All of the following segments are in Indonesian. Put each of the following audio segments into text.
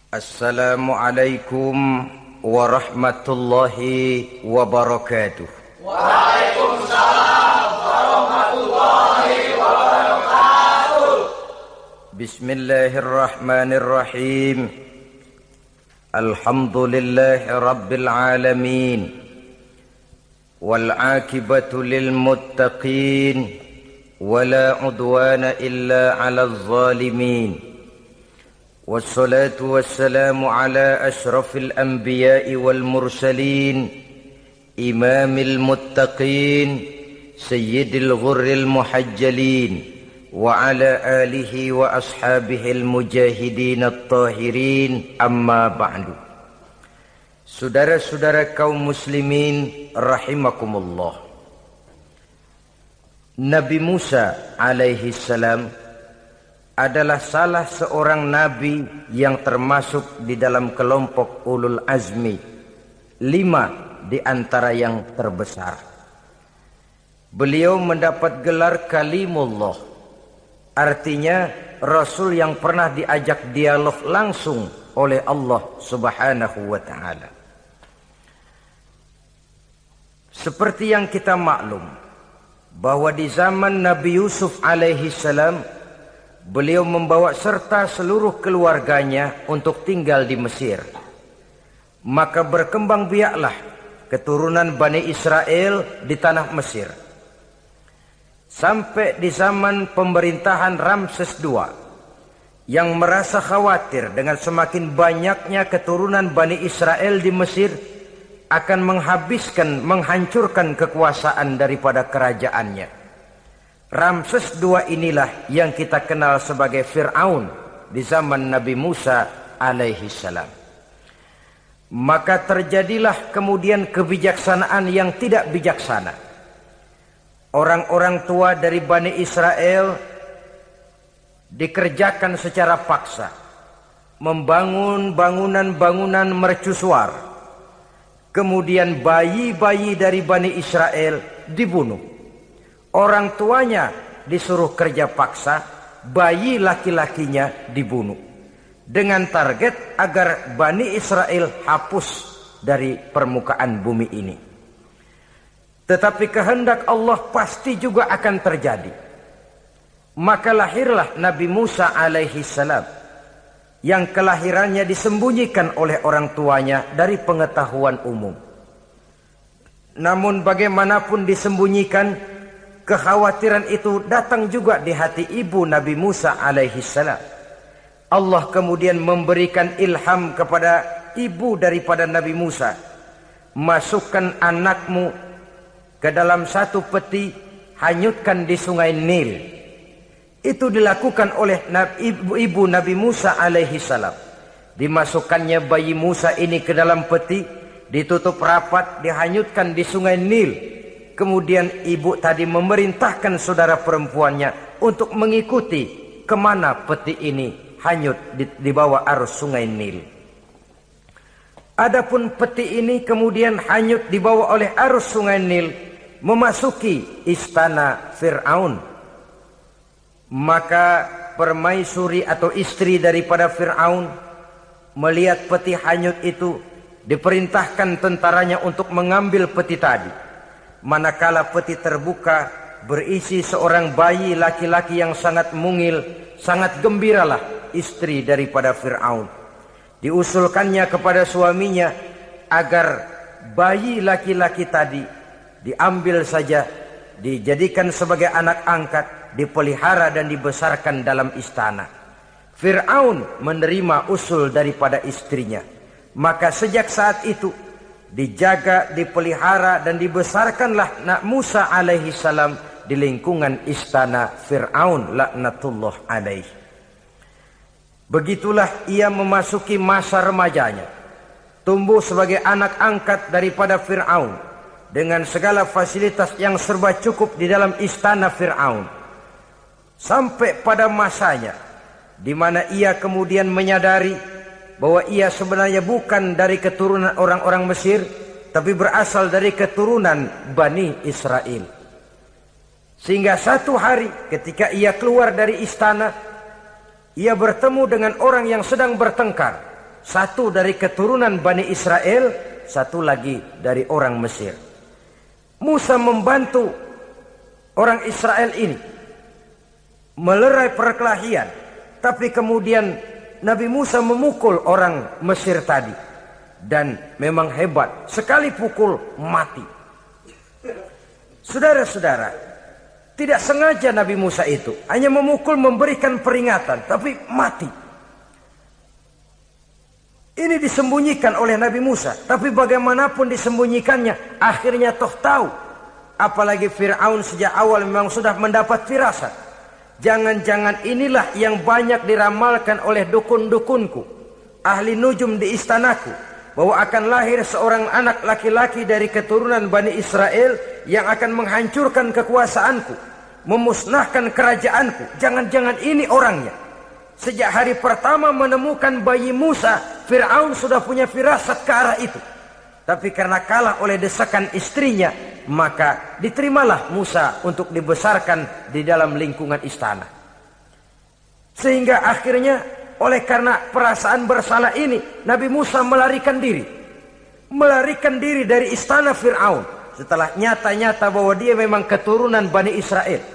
Assalamualaikum warahmatullahi wabarakatuh. Waalaikumsalam warahmatullahi wabarakatuh. Bismillahirrahmanirrahim. Alhamdulillahi rabbil alamin. Wal aqibatu lil muttaqin. Wala udwana illa 'alal zalimin. والصلاة والسلام على أشرف الأنبياء والمرسلين إمام المتقين سيد الغر المحجلين وعلى آله وأصحابه المجاهدين الطاهرين أما بعد. Saudara-saudara kaum muslimin rahimakumullah. Nabi Musa alaihi salam adalah salah seorang nabi yang termasuk di dalam kelompok ulul azmi, 5 di antara yang terbesar. Beliau mendapat gelar kalimullah, artinya rasul yang pernah diajak dialog langsung oleh Allah Subhanahu wa ta'ala. Seperti yang kita maklum bahwa di zaman Nabi Yusuf alaihi salam, beliau membawa serta seluruh keluarganya untuk tinggal di Mesir. Maka berkembang biaklah keturunan Bani Israel di tanah Mesir. Sampai di zaman pemerintahan Ramses II yang merasa khawatir dengan semakin banyaknya keturunan Bani Israel di Mesir akan menghancurkan kekuasaan daripada kerajaannya. Ramses II inilah yang kita kenal sebagai Fir'aun di zaman Nabi Musa alaihi salam. Maka terjadilah kemudian kebijaksanaan yang tidak bijaksana. Orang-orang tua dari Bani Israel dikerjakan secara paksa, membangun bangunan-bangunan mercusuar. Kemudian bayi-bayi dari Bani Israel dibunuh. Orang tuanya disuruh kerja paksa, bayi laki-lakinya dibunuh. Dengan target agar Bani Israel hapus dari permukaan bumi ini. Tetapi kehendak Allah pasti juga akan terjadi. Maka lahirlah Nabi Musa alaihi salam, yang kelahirannya disembunyikan oleh orang tuanya dari pengetahuan umum. Namun bagaimanapun disembunyikan, kekhawatiran itu datang juga di hati ibu Nabi Musa alaihi salam. Allah kemudian memberikan ilham kepada ibu daripada Nabi Musa. Masukkan anakmu ke dalam satu peti, hanyutkan di sungai Nil. Itu dilakukan oleh ibu Nabi Musa alaihi salam. Dimasukkannya bayi Musa ini ke dalam peti, ditutup rapat, dihanyutkan di sungai Nil. Kemudian ibu tadi memerintahkan saudara perempuannya untuk mengikuti kemana peti ini hanyut di bawah arus sungai Nil. Adapun peti ini kemudian hanyut dibawa oleh arus sungai Nil memasuki istana Fir'aun. Maka permaisuri atau istri daripada Fir'aun melihat peti hanyut itu, diperintahkan tentaranya untuk mengambil peti tadi. Manakala peti terbuka, berisi seorang bayi laki-laki yang sangat mungil, sangat gembiralah istri daripada Fir'aun. Diusulkannya kepada suaminya agar bayi laki-laki tadi diambil saja, dijadikan sebagai anak angkat, dipelihara dan dibesarkan dalam istana. Fir'aun menerima usul daripada istrinya. Maka sejak saat itu dijaga, dipelihara dan dibesarkanlah Nabi Musa alaihi salam di lingkungan istana Fir'aun laknatullah alaihi. Begitulah ia memasuki masa remajanya, tumbuh sebagai anak angkat daripada Fir'aun dengan segala fasilitas yang serba cukup di dalam istana Fir'aun. Sampai pada masanya di mana ia kemudian menyadari bahwa ia sebenarnya bukan dari keturunan orang-orang Mesir, tapi berasal dari keturunan Bani Israel. Sehingga satu hari ketika ia keluar dari istana, ia bertemu dengan orang yang sedang bertengkar. Satu dari keturunan Bani Israel, satu lagi dari orang Mesir. Musa membantu orang Israel ini melerai perkelahian, tapi kemudian Nabi Musa memukul orang Mesir tadi, dan memang hebat, sekali pukul mati. Saudara-saudara, tidak sengaja Nabi Musa itu hanya memukul, memberikan peringatan, tapi mati. Ini disembunyikan oleh Nabi Musa, tapi bagaimanapun disembunyikannya, akhirnya toh tahu. Apalagi Fir'aun sejak awal memang sudah mendapat firasat. Jangan-jangan inilah yang banyak diramalkan oleh dukun-dukunku, ahli nujum di istanaku, bahwa akan lahir seorang anak laki-laki dari keturunan Bani Israel yang akan menghancurkan kekuasaanku, memusnahkan kerajaanku. Jangan-jangan ini orangnya. Sejak hari pertama menemukan bayi Musa, Fir'aun sudah punya firasat ke arah itu. Tapi karena kalah oleh desakan istrinya, maka diterimalah Musa untuk dibesarkan di dalam lingkungan istana. Sehingga akhirnya oleh karena perasaan bersalah ini, Nabi Musa melarikan diri. Melarikan diri dari istana Fir'aun setelah nyata-nyata bahwa dia memang keturunan Bani Israel.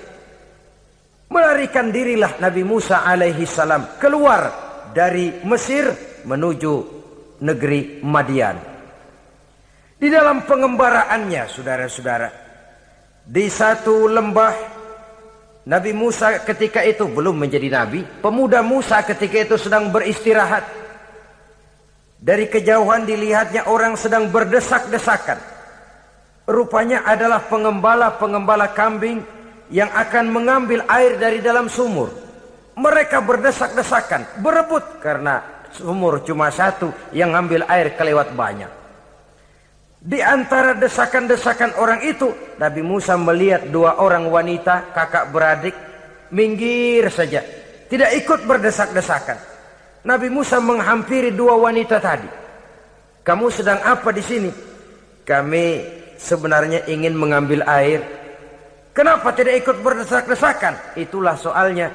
Melarikan dirilah Nabi Musa alaihi salam keluar dari Mesir menuju negeri Madian. Di dalam pengembaraannya, saudara-saudara, di satu lembah, Nabi Musa ketika itu belum menjadi nabi. Pemuda Musa ketika itu sedang beristirahat. Dari kejauhan dilihatnya orang sedang berdesak-desakan. Rupanya adalah pengembala-pengembala kambing yang akan mengambil air dari dalam sumur. Mereka berdesak-desakan, berebut karena sumur cuma satu, yang ngambil air kelewat banyak. Di antara desakan-desakan orang itu, Nabi Musa melihat dua orang wanita kakak beradik minggir saja, tidak ikut berdesak-desakan. Nabi Musa menghampiri dua wanita tadi. Kamu sedang apa di sini? Kami sebenarnya ingin mengambil air. Kenapa tidak ikut berdesak-desakan? Itulah soalnya.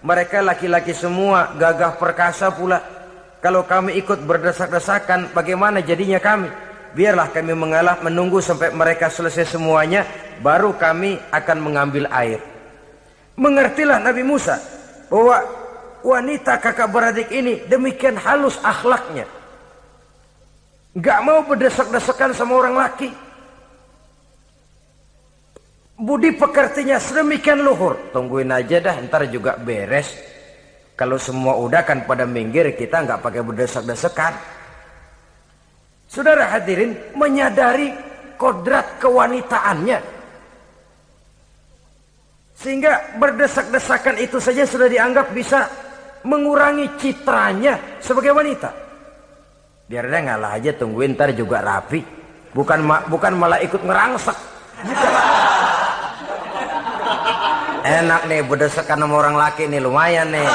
Mereka laki-laki semua, gagah perkasa pula. Kalau kami ikut berdesak-desakan, bagaimana jadinya kami? Biarlah kami mengalah menunggu sampai mereka selesai semuanya, baru kami akan mengambil air. Mengertilah Nabi Musa bahwa wanita kakak beradik ini demikian halus akhlaknya. Gak mau berdesak-desakan sama orang laki. Budi pekertinya sedemikian luhur. Tungguin aja dah, ntar juga beres. Kalau semua udah kan pada minggir, kita nggak pakai berdesak-desakan. Saudara hadirin, menyadari kodrat kewanitaannya, sehingga berdesak-desakan itu saja sudah dianggap bisa mengurangi citranya sebagai wanita. Biar dia ngalah aja, tungguin ntar juga rapi. Bukan malah ikut ngerangsek. Enak nih berdesakan sama orang laki nih, lumayan nih.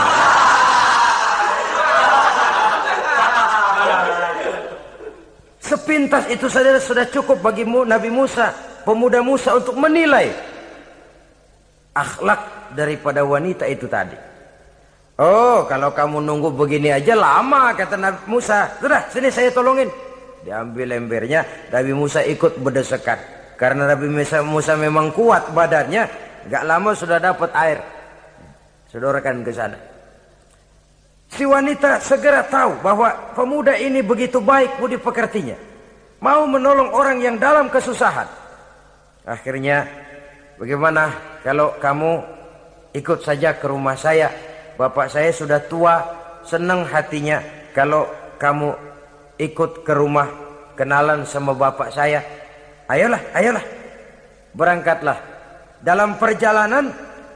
Sepintas itu saja sudah cukup bagi Nabi Musa, pemuda Musa, untuk menilai akhlak daripada wanita itu tadi. Oh, kalau kamu nunggu begini aja lama, kata Nabi Musa. Sudah, sini saya tolongin. Diambil embernya, Nabi Musa ikut berdesakan. Karena Nabi Musa memang kuat badannya, gak lama sudah dapat air. Sodorkan ke sana. Si wanita segera tahu bahwa pemuda ini begitu baik budi pekertinya, mau menolong orang yang dalam kesusahan. Akhirnya, bagaimana kalau kamu ikut saja ke rumah saya? Bapak saya sudah tua, senang hatinya kalau kamu ikut ke rumah, kenalan sama bapak saya. Ayolah, ayolah, berangkatlah. Dalam perjalanan,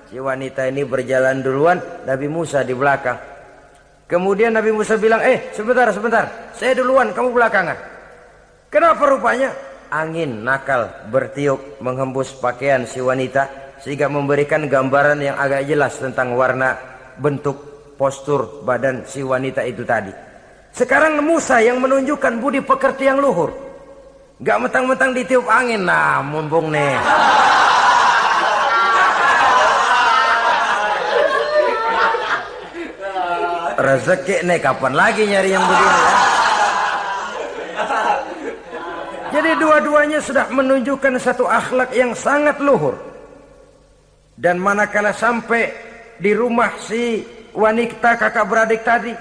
si wanita ini berjalan duluan, Nabi Musa di belakang. Kemudian Nabi Musa bilang, sebentar, saya duluan, kamu belakangan. Kenapa rupanya? Angin nakal bertiup menghembus pakaian si wanita, sehingga memberikan gambaran yang agak jelas tentang warna, bentuk, postur badan si wanita itu tadi. Sekarang Musa yang menunjukkan budi pekerti yang luhur. Gak mentang-mentang ditiup angin, nah mumpung nih. rezeki nih kapan lagi nyari yang begini ya. Jadi dua-duanya sudah menunjukkan satu akhlak yang sangat luhur. Dan manakala sampai di rumah si wanita kakak beradik tadi,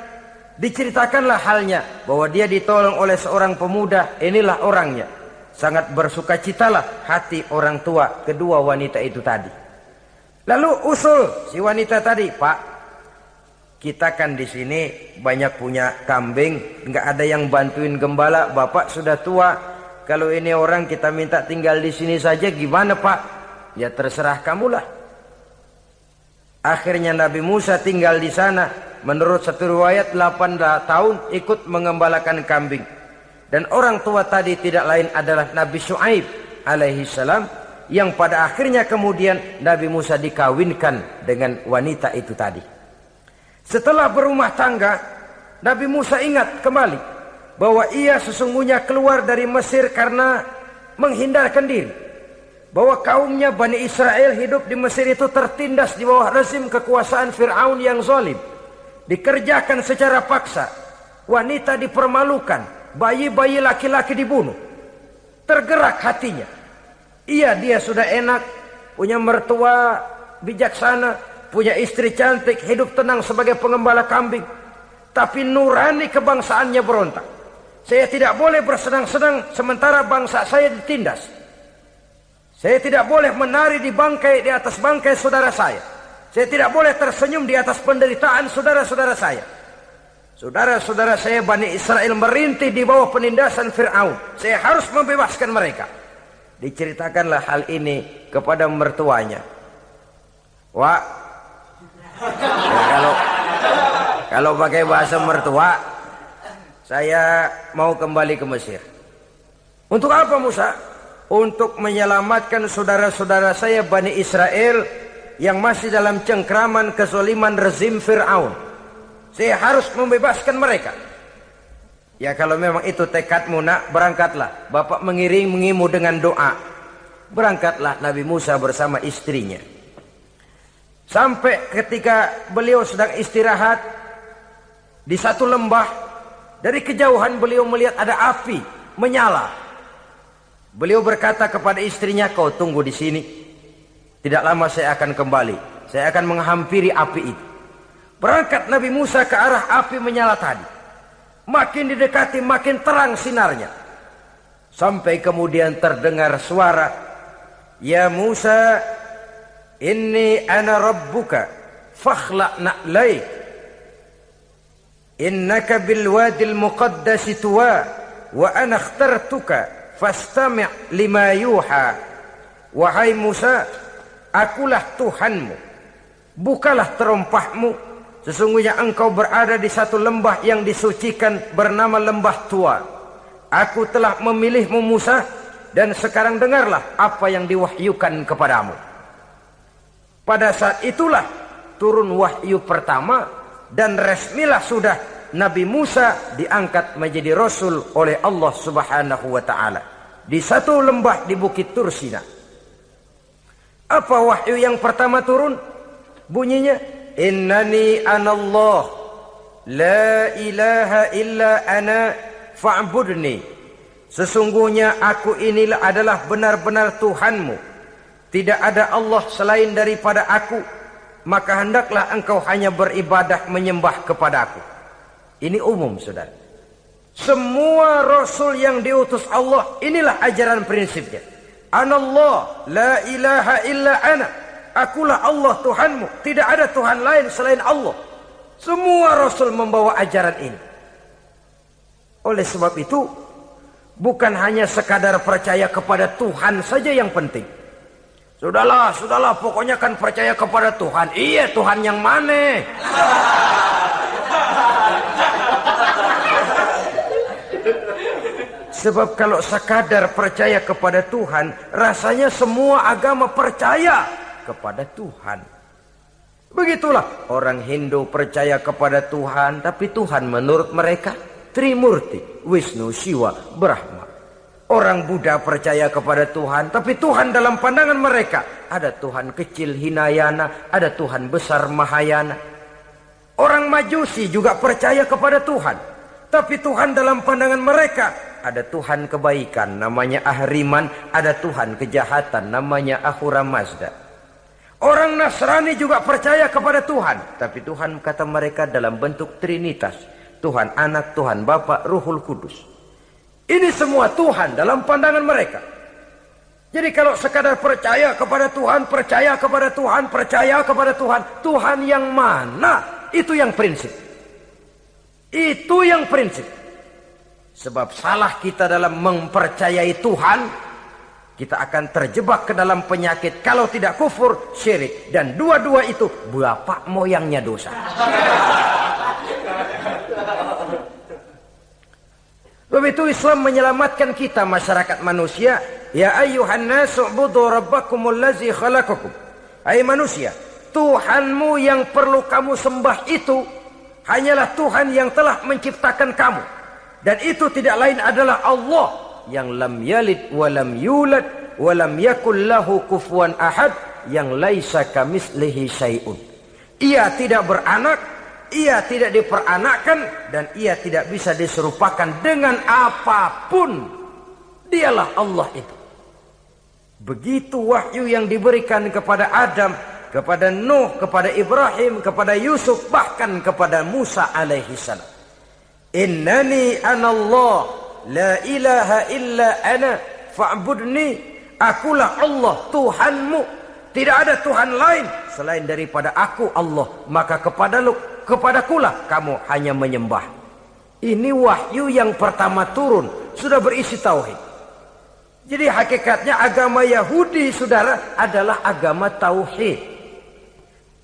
diceritakanlah halnya bahwa dia ditolong oleh seorang pemuda. Inilah orangnya. Sangat bersukacitalah hati orang tua kedua wanita itu tadi. Lalu usul si wanita tadi, Pak, kita kan di sini banyak punya kambing, nggak ada yang bantuin gembala. Bapak sudah tua. Kalau ini orang kita minta tinggal di sini saja, gimana Pak? Ya terserah kamulah. Akhirnya Nabi Musa tinggal di sana. Menurut satu riwayat 8 tahun ikut mengembalakan kambing. Dan orang tua tadi tidak lain adalah Nabi Syuaib alaihi salam, yang pada akhirnya kemudian Nabi Musa dikawinkan dengan wanita itu tadi. Setelah berumah tangga, Nabi Musa ingat kembali bahwa ia sesungguhnya keluar dari Mesir karena menghindarkan diri. Bahwa kaumnya Bani Israel hidup di Mesir itu tertindas di bawah rezim kekuasaan Fir'aun yang zalim. Dikerjakan secara paksa, wanita dipermalukan, bayi-bayi laki-laki dibunuh. Tergerak hatinya. Dia sudah enak, punya mertua bijaksana, punya istri cantik, hidup tenang sebagai pengembala kambing. Tapi nurani kebangsaannya berontak. Saya tidak boleh bersenang-senang sementara bangsa saya ditindas. Saya tidak boleh menari di atas bangkai saudara saya. Saya tidak boleh tersenyum di atas penderitaan saudara-saudara saya. Saudara-saudara saya Bani Israel merintih di bawah penindasan Fir'aun. Saya harus membebaskan mereka. Diceritakanlah hal ini kepada mertuanya. Wah, ya kalau pakai bahasa mertua, saya mau kembali ke Mesir. Untuk apa Musa? Untuk menyelamatkan saudara-saudara saya Bani Israel yang masih dalam cengkraman kezaliman rezim Fir'aun. Saya harus membebaskan mereka. Ya kalau memang itu tekadmu nak, berangkatlah. Bapak mengiringimu dengan doa. Berangkatlah Nabi Musa bersama istrinya. Sampai ketika beliau sedang istirahat di satu lembah, dari kejauhan beliau melihat ada api menyala. Beliau berkata kepada istrinya, kau tunggu di sini. Tidak lama saya akan kembali. Saya akan menghampiri api itu. Berangkat Nabi Musa ke arah api menyala tadi. Makin didekati makin terang sinarnya. Sampai kemudian terdengar suara, ya Musa, inni ana rabbuka fakhla' na'laik. Innaka bil wadil muqaddasi tuwa wa ana akhtartuka fastami' lima yuha. Wahai Musa, akulah Tuhanmu, bukalah terompahmu. Sesungguhnya engkau berada di satu lembah yang disucikan bernama lembah tua. Aku telah memilihmu Musa, dan sekarang dengarlah apa yang diwahyukan kepadamu. Pada saat itulah turun wahyu pertama, dan resmilah sudah Nabi Musa diangkat menjadi Rasul oleh Allah Subhanahu wa ta'ala. Di satu lembah di Bukit Tursina. Apa wahyu yang pertama turun? Bunyinya, innani anallah la ilaha illa ana fa'budni. Sesungguhnya aku inilah adalah benar-benar Tuhanmu. Tidak ada Allah selain daripada aku. Maka hendaklah engkau hanya beribadah menyembah kepada aku. Ini umum saudara. Semua Rasul yang diutus Allah, inilah ajaran prinsipnya. Anallah la ilaha illa ana. Akulah Allah Tuhanmu. Tidak ada Tuhan lain selain Allah. Semua Rasul membawa ajaran ini. Oleh sebab itu, bukan hanya sekadar percaya kepada Tuhan saja yang penting. Sudahlah, pokoknya kan percaya kepada Tuhan. Iya, Tuhan yang mana? Sebab kalau sekadar percaya kepada Tuhan, rasanya semua agama percaya kepada Tuhan. Begitulah orang Hindu percaya kepada Tuhan, tapi Tuhan menurut mereka Trimurti, Wisnu, Shiva, Brahma. Orang Buddha percaya kepada Tuhan, tapi Tuhan dalam pandangan mereka ada Tuhan kecil Hinayana, ada Tuhan besar Mahayana. Orang Majusi juga percaya kepada Tuhan. Tapi Tuhan dalam pandangan mereka, ada Tuhan kebaikan namanya Ahriman, ada Tuhan kejahatan namanya Ahura Mazda. Orang Nasrani juga percaya kepada Tuhan, tapi Tuhan kata mereka dalam bentuk Trinitas. Tuhan Anak, Tuhan Bapa, Ruhul Kudus. Ini semua Tuhan dalam pandangan mereka. Jadi kalau sekadar percaya kepada Tuhan, percaya kepada Tuhan, percaya kepada Tuhan, Tuhan yang mana? Itu yang prinsip. Itu yang prinsip. Sebab salah kita dalam mempercayai Tuhan, kita akan terjebak ke dalam penyakit. Kalau tidak kufur, syirik. Dan dua-dua itu bapak moyangnya dosa. Sebab itu Islam menyelamatkan kita masyarakat manusia. Ya ayyuhan nasu ubudu rabbakumul ladzi khalaqakum. Hai manusia, Tuhanmu yang perlu kamu sembah itu hanyalah Tuhan yang telah menciptakan kamu. Dan itu tidak lain adalah Allah yang lam yalid wa lam yulad wa lam yakul lahu kufuwan ahad, yang laisa kamitslihi syai'un. Ia tidak beranak, ia tidak diperanakkan, dan ia tidak bisa diserupakan dengan apapun. Dialah Allah itu. Begitu wahyu yang diberikan kepada Adam, kepada Nuh, kepada Ibrahim, kepada Yusuf, bahkan kepada Musa alaihi salam. Innani anallah, la ilaha illa ana, fa'budni. Akulah Allah, Tuhanmu. Tidak ada Tuhan lain selain daripada aku Allah. Maka kepadakulah kamu hanya menyembah. Ini wahyu yang pertama turun, sudah berisi tauhid. Jadi hakikatnya agama Yahudi, saudara, adalah agama tauhid.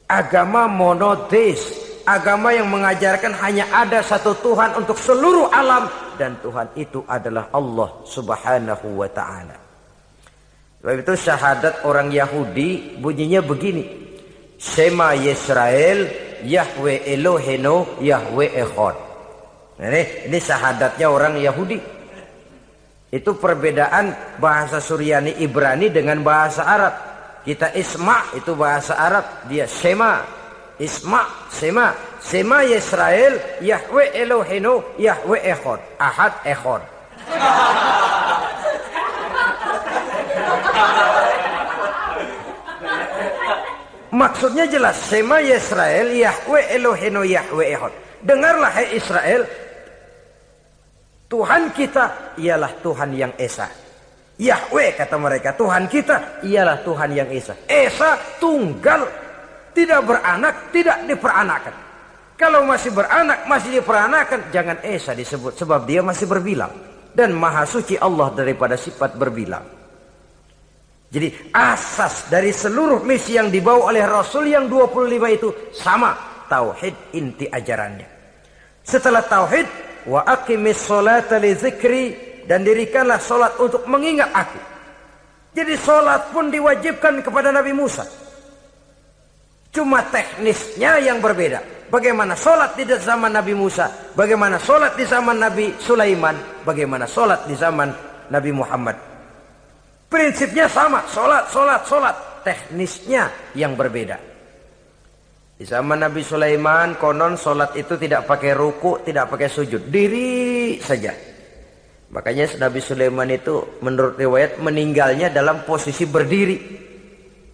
Agama monoteis. Agama yang mengajarkan hanya ada satu Tuhan untuk seluruh alam. Dan Tuhan itu adalah Allah subhanahu wa ta'ala. Sebab itu syahadat orang Yahudi bunyinya begini. Shema Yisrael, Yahweh Elohenu, Yahweh Echad. Ini syahadatnya orang Yahudi. Itu perbedaan bahasa Suryani Ibrani dengan bahasa Arab. Kita Isma itu bahasa Arab, dia Shema. Isma, Shema. Shema Yisrael, Yahweh Elohenu, Yahweh Echad. Ahad Echad. Maksudnya jelas. Shema Yisrael, Yahweh Elohenu, Yahweh Echad. Dengarlah hai Israel, Tuhan kita ialah Tuhan yang Esa. Yahweh kata mereka, Tuhan kita ialah Tuhan yang Esa. Esa tunggal, tidak beranak, tidak diperanakkan. Kalau masih beranak, masih diperanakkan, jangan Esa disebut, sebab dia masih berbilang. Dan maha suci Allah daripada sifat berbilang. Jadi asas dari seluruh misi yang dibawa oleh Rasul yang 25 itu sama. Tauhid inti ajarannya. Setelah tauhid, wa aqimis sholata li dzikri, dan dirikanlah solat untuk mengingat aku. Jadi solat pun diwajibkan kepada Nabi Musa. Cuma teknisnya yang berbeda. Bagaimana solat di zaman Nabi Musa, bagaimana solat di zaman Nabi Sulaiman, bagaimana solat di zaman Nabi Muhammad. Prinsipnya sama, solat. Teknisnya yang berbeda. Di zaman Nabi Sulaiman, konon solat itu tidak pakai ruku, tidak pakai sujud. Diri saja. Makanya Nabi Sulaiman itu menurut riwayat meninggalnya dalam posisi berdiri.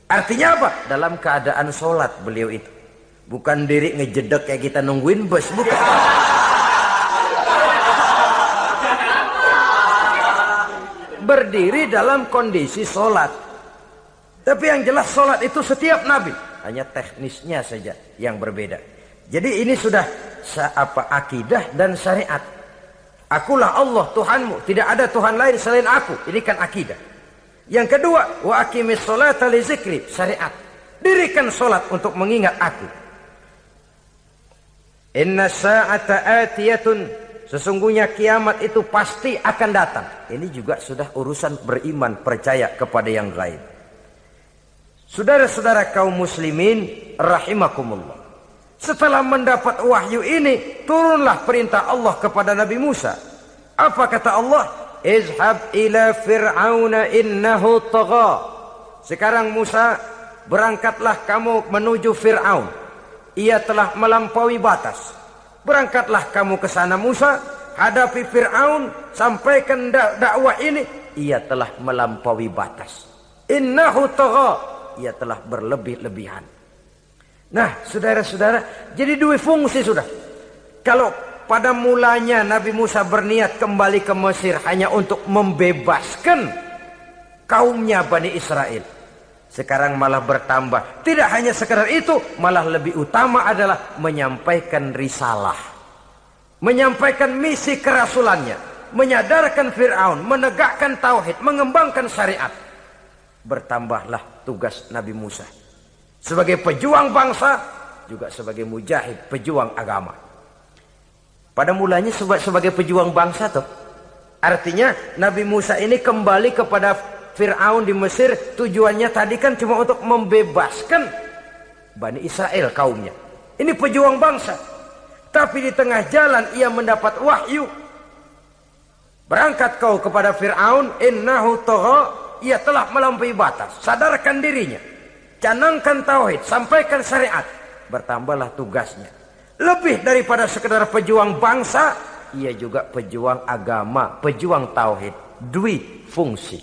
Artinya apa? Dalam keadaan solat beliau itu. Bukan diri ngejedek kayak kita nungguin bus, bukan. Berdiri dalam kondisi solat. Tapi yang jelas solat itu setiap Nabi. Hanya teknisnya saja yang berbeda. Jadi ini sudah akidah dan syariat. Akulah Allah Tuhanmu, tidak ada Tuhan lain selain aku. Ini kan akidah. Yang kedua, wa aqimis sholata li dzikri, syariat. Dirikan solat untuk mengingat aku. Inna sa'ata atiyatun, sesungguhnya kiamat itu pasti akan datang. Ini juga sudah urusan beriman, percaya kepada yang gaib. Saudara-saudara kaum muslimin rahimakumullah. Setelah mendapat wahyu ini, turunlah perintah Allah kepada Nabi Musa. Apa kata Allah? Izhab ila fir'auna innahu tagha. Sekarang Musa, berangkatlah kamu menuju Fir'aun. ia telah melampaui batas. Berangkatlah kamu ke sana Musa, hadapi Fir'aun, sampaikan dakwah ini. Ia telah melampaui batas. Innahu tagha, ia telah berlebih-lebihan. Nah, saudara-saudara, jadi dua fungsi sudah. Kalau pada mulanya Nabi Musa berniat kembali ke Mesir hanya untuk membebaskan kaumnya Bani Israel, sekarang malah bertambah. Tidak hanya sekedar itu, malah lebih utama adalah menyampaikan risalah, menyampaikan misi kerasulannya, menyadarkan Fir'aun, menegakkan tauhid, mengembangkan syariat. Bertambahlah tugas Nabi Musa sebagai pejuang bangsa, juga sebagai mujahid, pejuang agama. Pada mulanya sebagai pejuang bangsa tuh, artinya Nabi Musa ini kembali kepada Fir'aun di Mesir, tujuannya tadi kan cuma untuk membebaskan Bani Israel kaumnya. Ini pejuang bangsa. Tapi di tengah jalan ia mendapat wahyu. Berangkat kau kepada Fir'aun, innahu tagha, ia telah melampaui batas. Sadarkan dirinya, canangkan tauhid, sampaikan syariat. Bertambahlah tugasnya. Lebih daripada sekedar pejuang bangsa, ia juga pejuang agama, pejuang tauhid. Dwi fungsi.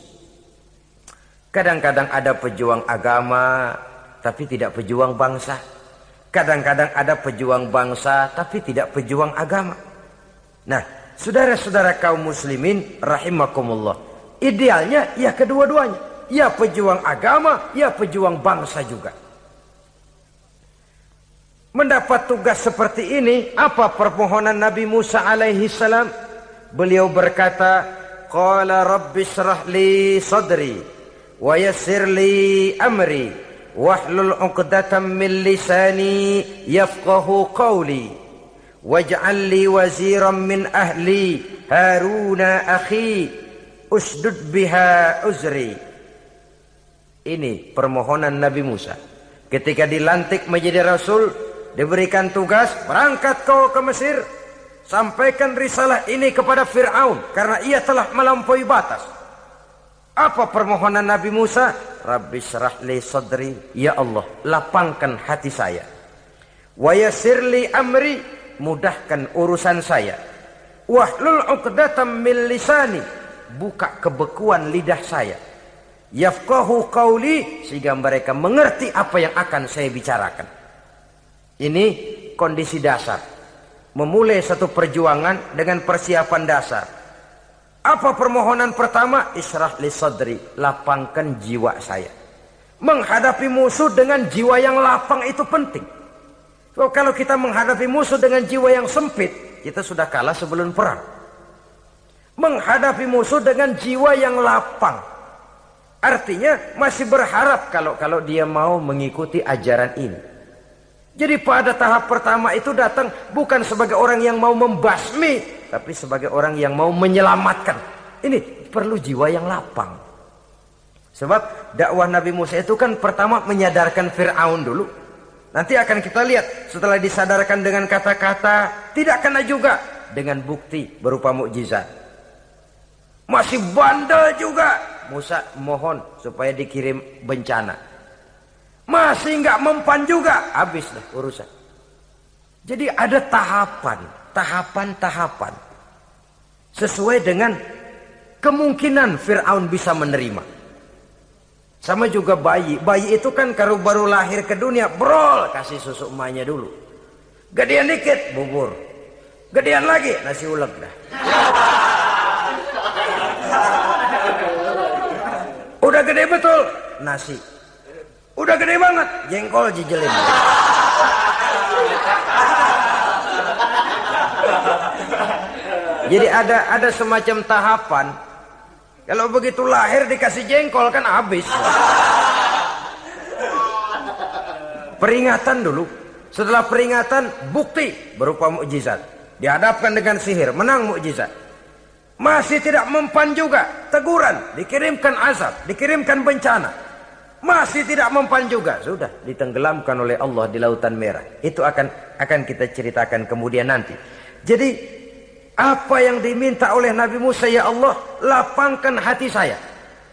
Kadang-kadang ada pejuang agama tapi tidak pejuang bangsa. Kadang-kadang ada pejuang bangsa tapi tidak pejuang agama. Nah, saudara-saudara kaum muslimin rahimakumullah, idealnya ya kedua-duanya. Ya pejuang agama, ya pejuang bangsa juga. Mendapat tugas seperti ini, apa permohonan Nabi Musa alaihi salam? Beliau berkata, qala rabbi shrah li sadri wa yassir li amri wahlul 'uqdatam min lisani yafqahu qawli waj'al li waziran min ahli Haruna akhi usdud biha uzri. Ini permohonan Nabi Musa ketika dilantik menjadi rasul, diberikan tugas, berangkat kau ke Mesir, sampaikan risalah ini kepada Fir'aun karena ia telah melampaui batas. Apa permohonan Nabi Musa? Rabbi syrah li sadri, ya Allah, lapangkan hati saya. Wa yassir li amri, mudahkan urusan saya. Wahlul 'uqdatam min lisani, buka kebekuan lidah saya. Yafqahu qawli, sehingga mereka mengerti apa yang akan saya bicarakan. Ini kondisi dasar. Memulai satu perjuangan dengan persiapan dasar. Apa permohonan pertama? Isyrah li sadri, lapangkan jiwa saya. Menghadapi musuh dengan jiwa yang lapang itu penting. So, kalau kita menghadapi musuh dengan jiwa yang sempit, kita sudah kalah sebelum perang. Menghadapi musuh dengan jiwa yang lapang, artinya masih berharap kalau dia mau mengikuti ajaran ini. Jadi pada tahap pertama itu datang bukan sebagai orang yang mau membasmi, tapi sebagai orang yang mau menyelamatkan. Ini perlu jiwa yang lapang. Sebab dakwah Nabi Musa itu kan pertama menyadarkan Fir'aun dulu. Nanti akan kita lihat setelah disadarkan dengan kata-kata, tidak kena juga dengan bukti berupa mukjizat. Masih bandel juga. Musa mohon supaya dikirim bencana. Masih nggak mempan juga, habis dah urusan. Jadi ada tahapan-tahapan sesuai dengan kemungkinan Fir'aun bisa menerima. Sama juga bayi itu kan kalau baru lahir ke dunia, brol, kasih susu emaknya dulu. Gedean dikit, bubur. Gedean lagi, nasi uleg dah. Udah gede betul, nasi. Udah gede banget, jengkol jijelin. Jadi ada semacam tahapan. Kalau begitu lahir dikasih jengkol kan habis. Peringatan dulu. Setelah peringatan, bukti berupa mukjizat. Dihadapkan dengan sihir, menang mukjizat. Masih tidak mempan juga, teguran, dikirimkan azab, dikirimkan bencana. Masih tidak mempan juga, sudah ditenggelamkan oleh Allah di Lautan Merah. Itu akan kita ceritakan kemudian nanti. Jadi apa yang diminta oleh Nabi Musa, ya Allah, lapangkan hati saya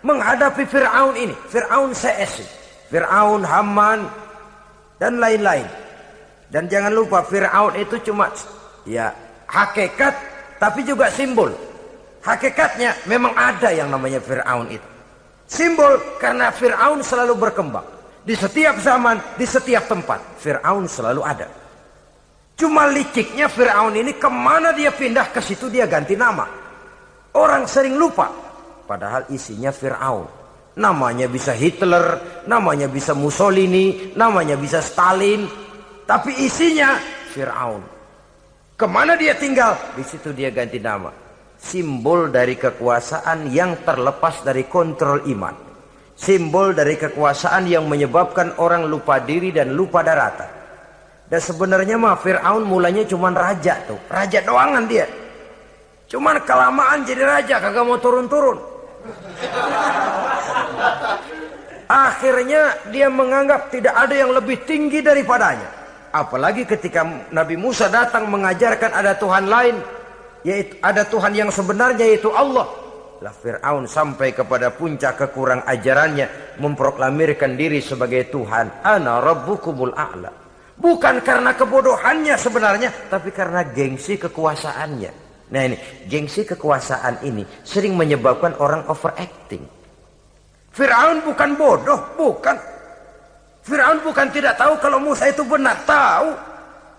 menghadapi Fir'aun ini. Fir'aun CS, Fir'aun, Haman dan lain-lain. Dan jangan lupa Fir'aun itu cuma ya hakikat tapi juga simbol. Hakikatnya memang ada yang namanya Fir'aun itu. Simbol karena Fir'aun selalu berkembang. Di setiap zaman, di setiap tempat Fir'aun selalu ada. Cuma liciknya Fir'aun ini kemana dia pindah, ke situ dia ganti nama. Orang sering lupa. Padahal isinya Fir'aun. Namanya bisa Hitler, namanya bisa Mussolini, namanya bisa Stalin. Tapi isinya Fir'aun. Kemana dia tinggal? Di situ dia ganti nama. Simbol dari kekuasaan yang terlepas dari kontrol iman. Simbol dari kekuasaan yang menyebabkan orang lupa diri dan lupa daratan. Dan sebenarnya mah Fir'aun mulanya cuman raja tuh. Raja doangan dia. Cuman kelamaan jadi raja, kagak mau turun-turun. Akhirnya dia menganggap tidak ada yang lebih tinggi daripadanya. Apalagi ketika Nabi Musa datang mengajarkan ada Tuhan lain, yaitu ada Tuhan yang sebenarnya yaitu Allah. Lah Fir'aun sampai kepada puncak kekurang ajarannya memproklamirkan diri sebagai Tuhan. Ana rabbukumul a'la. Bukan karena kebodohannya sebenarnya, tapi karena gengsi kekuasaannya. Nah ini, gengsi kekuasaan ini sering menyebabkan orang overacting. Fir'aun bukan bodoh, bukan. Fir'aun bukan tidak tahu kalau Musa itu benar, tahu.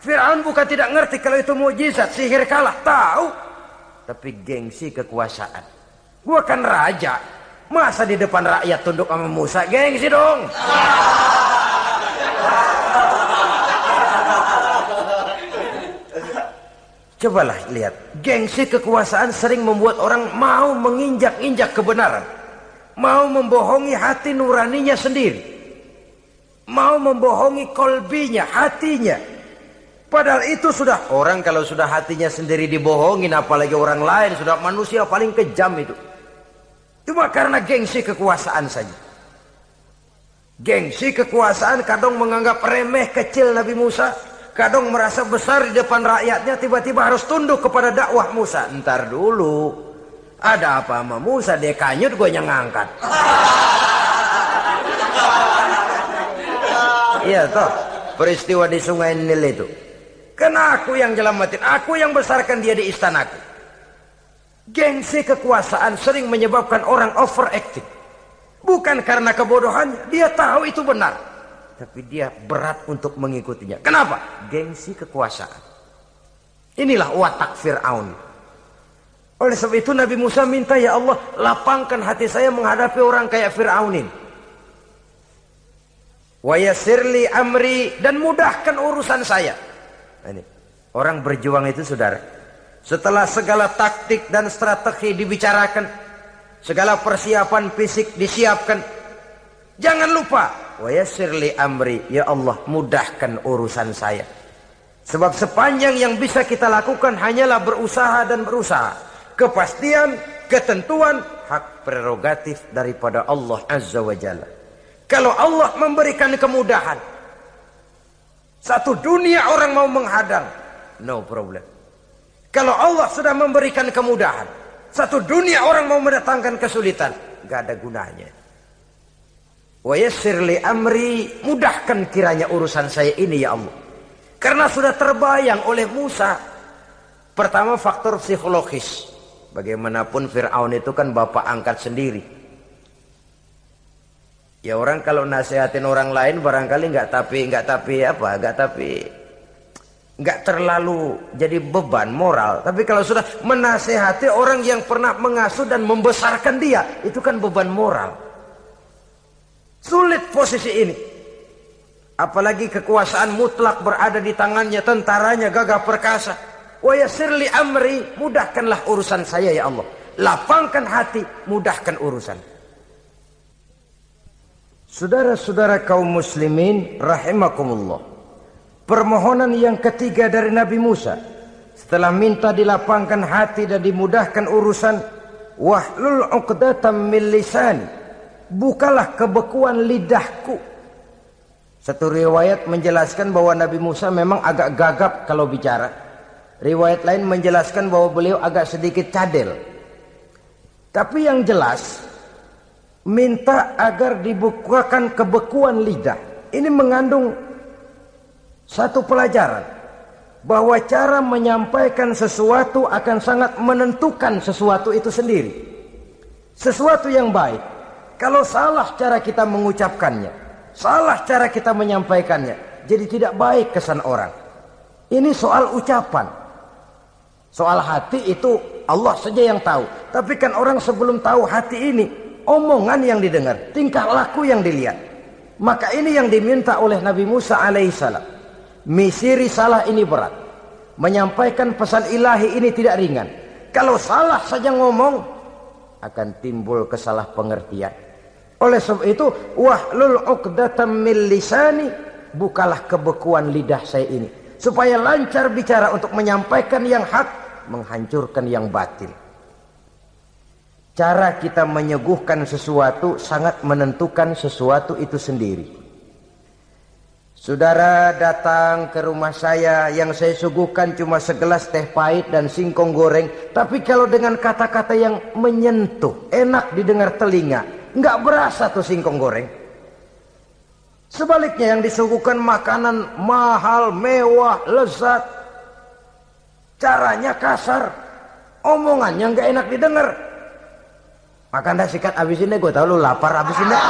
Fir'aun bukan tidak ngerti kalau itu mukjizat, sihir kalah, tahu. Tapi gengsi kekuasaan. Gua kan raja, masa di depan rakyat tunduk sama Musa? Gengsi dong. Cobalah lihat, gengsi kekuasaan sering membuat orang mau menginjak-injak kebenaran. Mau membohongi hati nuraninya sendiri. Mau membohongi kolbinya, hatinya. Padahal itu sudah, orang kalau sudah hatinya sendiri dibohongin, apalagi orang lain, sudah manusia paling kejam itu. Cuma karena gengsi kekuasaan saja. Gengsi kekuasaan kadang menganggap remeh kecil Nabi Musa. Kadang merasa besar di depan rakyatnya, tiba-tiba harus tunduk kepada dakwah Musa. Ntar dulu, ada apa sama Musa? Dia kanyut, gue yang ngangkat. Iya toh, peristiwa di Sungai Nil itu. Karena aku yang nyelamatin, aku yang besarkan dia di istanaku. Gengsi kekuasaan sering menyebabkan orang overacting. Bukan karena kebodohannya, dia tahu itu benar. Tapi dia berat untuk mengikutinya. Kenapa? Gengsi kekuasaan. Inilah watak Fir'aun. Oleh sebab itu Nabi Musa minta, ya Allah, lapangkan hati saya menghadapi orang kayak Fir'aun ini. Wa yassirli amri, dan mudahkan urusan saya. Nah, ini orang berjuang itu saudara, setelah segala taktik dan strategi dibicarakan, segala persiapan fisik disiapkan, jangan lupa wa yassirli amri, ya Allah mudahkan urusan saya. Sebab sepanjang yang bisa kita lakukan hanyalah berusaha dan berusaha. Kepastian, ketentuan, hak prerogatif daripada Allah Azza wa Jalla. Kalau Allah memberikan kemudahan, satu dunia orang mau menghadang, no problem. Kalau Allah sudah memberikan kemudahan, satu dunia orang mau mendatangkan kesulitan, gak ada gunanya. Wa yassirli amri, mudahkan kiranya urusan saya ini ya Allah. Karena sudah terbayang oleh Musa. Pertama faktor psikologis. Bagaimanapun Fir'aun itu kan bapak angkat sendiri. Ya orang kalau nasihatin orang lain barangkali nggak terlalu jadi beban moral. Tapi kalau sudah menasehati orang yang pernah mengasuh dan membesarkan dia, itu kan beban moral. Sulit posisi ini. Apalagi kekuasaan mutlak berada di tangannya, tentaranya gagah perkasa. Wa yassirli amri, mudahkanlah urusan saya ya Allah. Lapangkan hati, mudahkan urusan. Saudara-saudara kaum muslimin rahimakumullah. Permohonan yang ketiga dari Nabi Musa, setelah minta dilapangkan hati dan dimudahkan urusan, wahlul 'uqdatam min lisani, bukalah kebekuan lidahku. Satu riwayat menjelaskan bahwa Nabi Musa memang agak gagap kalau bicara. Riwayat lain menjelaskan bahwa beliau agak sedikit cadel. Tapi yang jelas, minta agar dibukakan kebekuan lidah. Ini mengandung Satu pelajaran bahwa cara menyampaikan sesuatu akan sangat menentukan sesuatu itu sendiri. Sesuatu yang baik, kalau salah cara kita mengucapkannya, salah cara kita menyampaikannya, jadi tidak baik kesan orang. Ini soal ucapan. Soal hati itu Allah saja yang tahu. Tapi kan orang sebelum tahu hati ini, omongan yang didengar, tingkah laku yang dilihat. Maka ini yang diminta oleh Nabi Musa alaihissalam. Misi risalah ini berat. Menyampaikan pesan ilahi ini tidak ringan. Kalau salah saja ngomong, akan timbul kesalah pengertian. Oleh sebab itu, wahlul 'uqdatam min lisani, bukalah kebekuan lidah saya ini, supaya lancar bicara untuk menyampaikan yang hak, menghancurkan yang batil. Cara kita menyuguhkan sesuatu sangat menentukan sesuatu itu sendiri. Saudara datang ke rumah saya, yang saya suguhkan cuma segelas teh pahit dan singkong goreng, tapi kalau dengan kata-kata yang menyentuh, enak didengar telinga, nggak berasa tuh singkong goreng. Sebaliknya yang disuguhkan makanan mahal, mewah, lezat, caranya kasar, omongannya nggak enak didengar. Makan dah sikat abisin deh, gue tau lu lapar, abisin deh.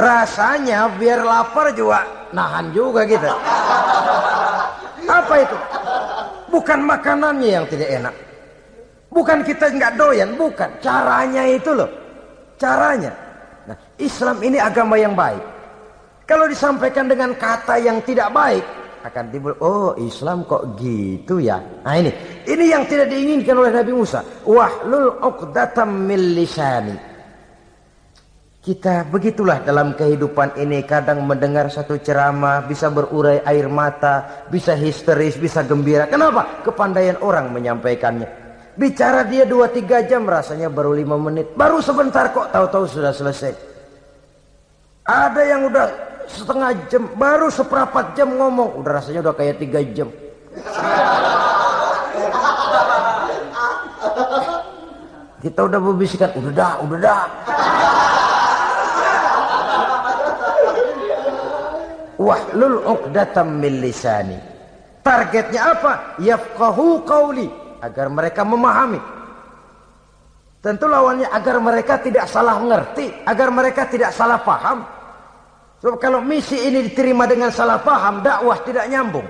Rasanya biar lapar juga nahan juga gitu. Apa itu? Bukan makanannya yang tidak enak, bukan kita nggak doyan, bukan, caranya itu loh, caranya. Nah, Islam ini agama yang baik. Kalau disampaikan dengan kata yang tidak baik, akan timbul, oh Islam kok gitu ya. Nah ini yang tidak diinginkan oleh Nabi Musa. Wahlul 'uqdatam min lisani. Kita begitulah dalam kehidupan ini, kadang mendengar satu ceramah bisa berurai air mata, bisa histeris, bisa gembira. Kenapa? Kepandaian orang menyampaikannya. Bicara dia 2-3 jam, rasanya baru 5 menit. Baru sebentar kok, tahu-tahu sudah selesai. Ada yang udah setengah jam, baru seperempat jam ngomong, udah rasanya udah kayak 3 jam. Kita udah berbisikkan, udah dah. Wahlul 'uqdatam min lisani. Targetnya apa? Yafqahu qauli, agar mereka memahami. Tentu lawannya agar mereka tidak salah mengerti, agar mereka tidak salah paham. Sebab kalau misi ini diterima dengan salah paham, dakwah tidak nyambung.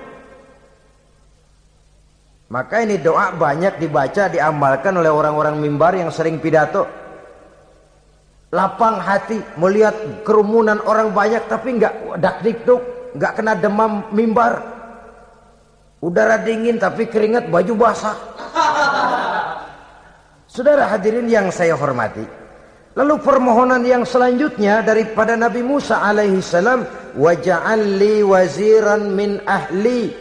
Maka ini doa banyak dibaca, diamalkan oleh orang-orang mimbar yang sering pidato. Lapang hati melihat kerumunan orang banyak, tapi nggak dak-dikduk, nggak kena demam mimbar. Udara dingin tapi keringat, baju basah. Saudara hadirin yang saya hormati, lalu permohonan yang selanjutnya daripada Nabi Musa alaihissalam, waj'al li waziran min ahli,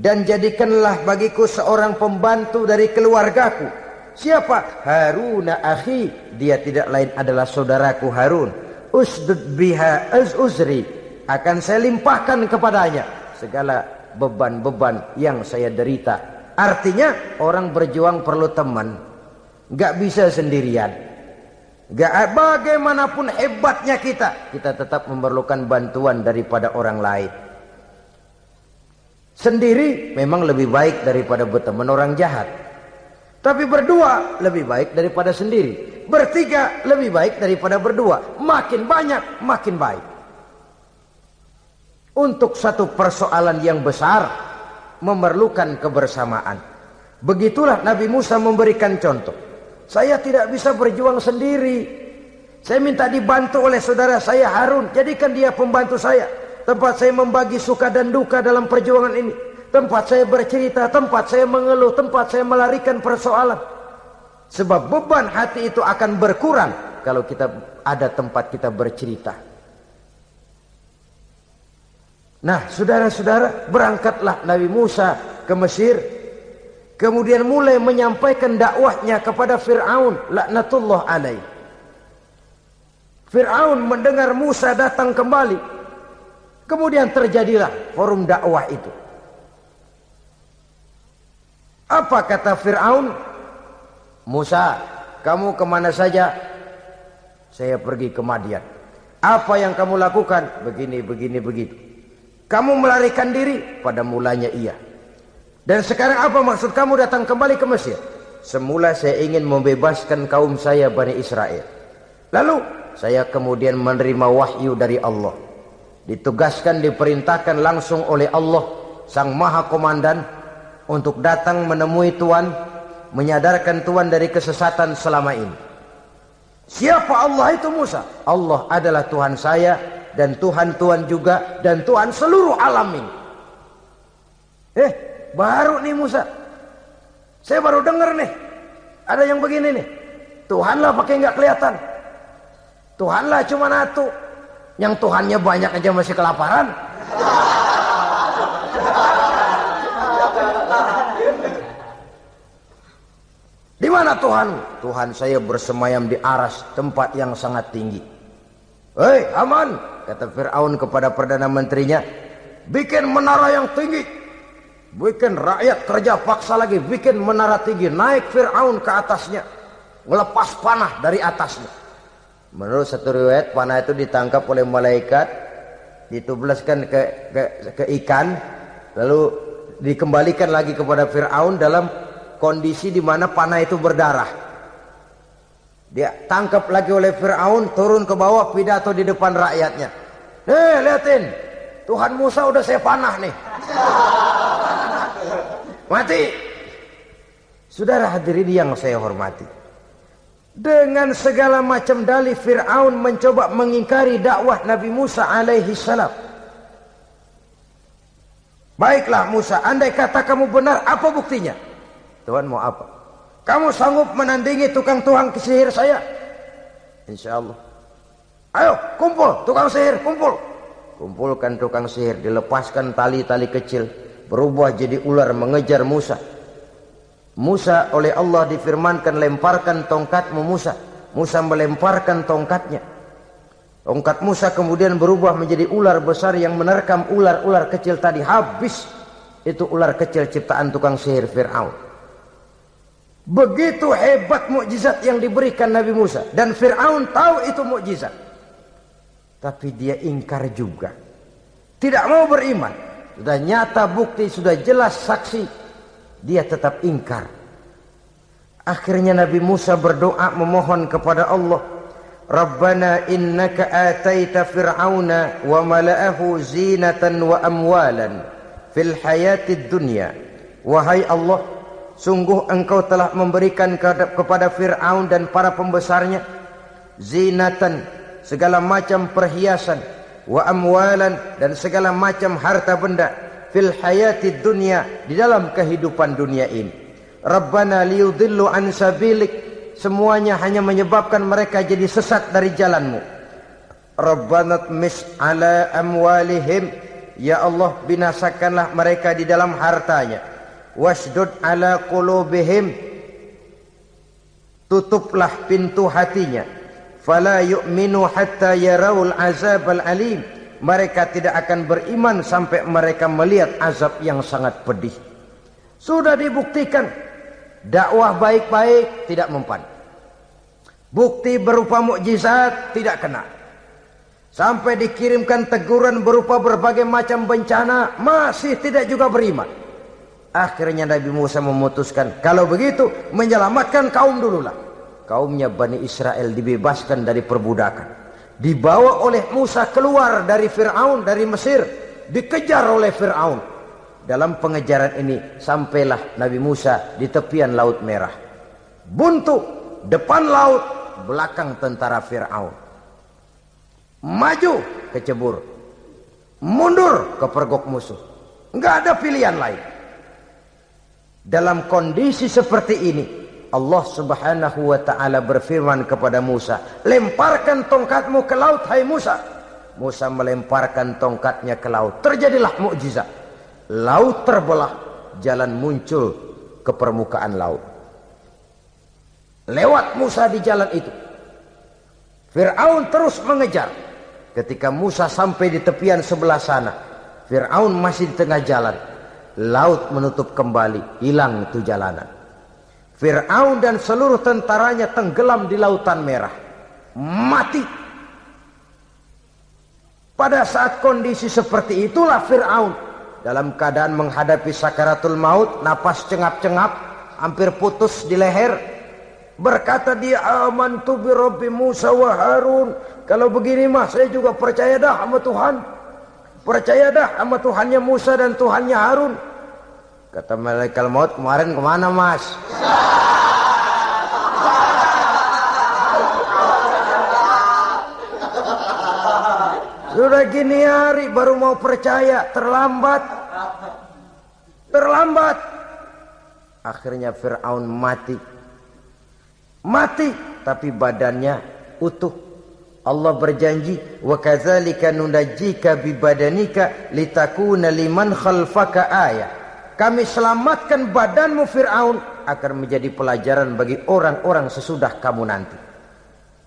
dan jadikanlah bagiku seorang pembantu dari keluargaku. Siapa? Harun akhi, dia tidak lain adalah saudaraku Harun. Usdud biha uzri, akan saya limpahkan kepadanya segala beban-beban yang saya derita. Artinya orang berjuang perlu teman, nggak bisa sendirian. Nggak, bagaimanapun hebatnya kita tetap memerlukan bantuan daripada orang lain. Sendiri memang lebih baik daripada berteman orang jahat. Tapi berdua lebih baik daripada sendiri. Bertiga lebih baik daripada berdua. Makin banyak, makin baik. Untuk satu persoalan yang besar, memerlukan kebersamaan. Begitulah Nabi Musa memberikan contoh. Saya tidak bisa berjuang sendiri. Saya minta dibantu oleh saudara saya Harun. Jadikan dia pembantu saya. Tempat saya membagi suka dan duka dalam perjuangan ini. Tempat saya bercerita, tempat saya mengeluh, tempat saya melarikan persoalan. Sebab beban hati itu akan berkurang kalau kita ada tempat kita bercerita. Nah, saudara-saudara, berangkatlah Nabi Musa ke Mesir. Kemudian mulai menyampaikan dakwahnya kepada Fir'aun, laknatullah alaih. Fir'aun mendengar Musa datang kembali. Kemudian terjadilah forum dakwah itu. Apa kata Fir'aun? Musa, kamu kemana saja? Saya pergi ke Madian. Apa yang kamu lakukan? Begini, begini, begitu. Kamu melarikan diri? Pada mulanya iya. Dan sekarang apa maksud kamu datang kembali ke Mesir? Semula saya ingin membebaskan kaum saya Bani Israel. Lalu saya kemudian menerima wahyu dari Allah. Ditugaskan, diperintahkan langsung oleh Allah, Sang Maha Komandan, untuk datang menemui Tuhan, menyadarkan Tuhan dari kesesatan selama ini. Siapa Allah itu Musa? Allah adalah Tuhan saya dan Tuhan juga dan Tuhan seluruh alam ini. Baru nih Musa. Saya baru dengar nih. Ada yang begini nih. Tuhanlah pakai nggak kelihatan. Tuhanlah cuma satu. Yang Tuhannya banyak aja masih kelaparan. Di mana Tuhan? Tuhan saya bersemayam di aras, tempat yang sangat tinggi. Hei Haman, kata Fir'aun kepada Perdana Menterinya, bikin menara yang tinggi. Bikin rakyat kerja paksa lagi, bikin menara tinggi. Naik Fir'aun ke atasnya, melepas panah dari atasnya. Menurut satu riwayat, panah itu ditangkap oleh malaikat, ditublaskan ke ikan, lalu dikembalikan lagi kepada Fir'aun dalam kondisi di mana panah itu berdarah. Dia tangkap lagi oleh Fir'aun, turun ke bawah, pidato di depan rakyatnya. Lihatin, Tuhan Musa udah saya panah nih. Mati. Saudara hadirin yang saya hormati, dengan segala macam dalih Fir'aun mencoba mengingkari dakwah Nabi Musa alaihi salam. Baiklah Musa, andai kata kamu benar, apa buktinya? Tuhan mau apa? Kamu sanggup menandingi tukang sihir saya? Insya Allah. Ayo kumpul tukang sihir, kumpul. Kumpulkan tukang sihir, dilepaskan tali-tali kecil, berubah jadi ular mengejar Musa. Musa oleh Allah difirmankan, lemparkan tongkatmu Musa. Musa melemparkan tongkatnya. Tongkat Musa kemudian berubah menjadi ular besar yang menerkam ular-ular kecil tadi. Habis itu ular kecil ciptaan tukang sihir Fir'aun. Begitu hebat mukjizat yang diberikan Nabi Musa, dan Fir'aun tahu itu mukjizat. Tapi dia ingkar juga. Tidak mau beriman. Sudah nyata bukti, sudah jelas saksi. Dia tetap ingkar. Akhirnya Nabi Musa berdoa memohon kepada Allah. Rabbana innaka ataita fir'auna wa mala'ahu zinatan wa amwalan fil hayatid dunya. Wahai Allah, sungguh engkau telah memberikan kepada Fir'aun dan para pembesarnya zinatan, segala macam perhiasan, wa amwalan, dan segala macam harta benda, fil hayatid dunya, di dalam kehidupan dunia ini. Rabbana liyudillu an sabilik, semuanya hanya menyebabkan mereka jadi sesat dari jalanmu. Rabbana tmis ala amwalihim, ya Allah binasakanlah mereka di dalam hartanya. Wasdud ala qulubihim, tutuplah pintu hatinya. Fala yu'minu hatta yarawul azabal alim, mereka tidak akan beriman sampai mereka melihat azab yang sangat pedih. Sudah dibuktikan dakwah baik-baik tidak mempan. Bukti berupa mukjizat tidak kena. Sampai dikirimkan teguran berupa berbagai macam bencana, masih tidak juga beriman. Akhirnya Nabi Musa memutuskan, kalau begitu menyelamatkan kaum dululah. Kaumnya Bani Israel dibebaskan dari perbudakan. Dibawa oleh Musa keluar dari Fir'aun, dari Mesir. Dikejar oleh Fir'aun. Dalam pengejaran ini sampailah Nabi Musa di tepian Laut Merah. Buntu, depan laut, belakang tentara Fir'aun. Maju, kecebur. Mundur, kepergok musuh. Enggak ada pilihan lain. Dalam kondisi seperti ini, Allah Subhanahu wa ta'ala berfirman kepada Musa, lemparkan tongkatmu ke laut, hai Musa. Musa melemparkan tongkatnya ke laut. Terjadilah mukjizat. Laut terbelah, jalan muncul ke permukaan laut. Lewat Musa di jalan itu. Fir'aun terus mengejar. Ketika Musa sampai di tepian sebelah sana, Fir'aun masih di tengah jalan. Laut menutup kembali, hilang itu jalanan. Fir'aun dan seluruh tentaranya tenggelam di Lautan Merah. mati. Pada saat kondisi seperti itulah Fir'aun dalam keadaan menghadapi sakaratul maut, napas cengap-cengap, hampir putus di leher, berkata dia, amantu bi Rabbi Musa wa Harun. Kalau begini mah saya juga percaya dah sama Tuhan. Percaya dah sama Tuhannya Musa dan Tuhannya Harun. Kata malaikat maut, kemarin kemana mas? Sudah gini hari baru mau percaya, terlambat. Terlambat. Akhirnya Fir'aun mati. Mati, tapi badannya utuh. Allah berjanji, wa kadzalika nunajjika bi badanika litakuna liman khalfaka ayah. Kami selamatkan badanmu Fir'aun agar menjadi pelajaran bagi orang-orang sesudah kamu nanti.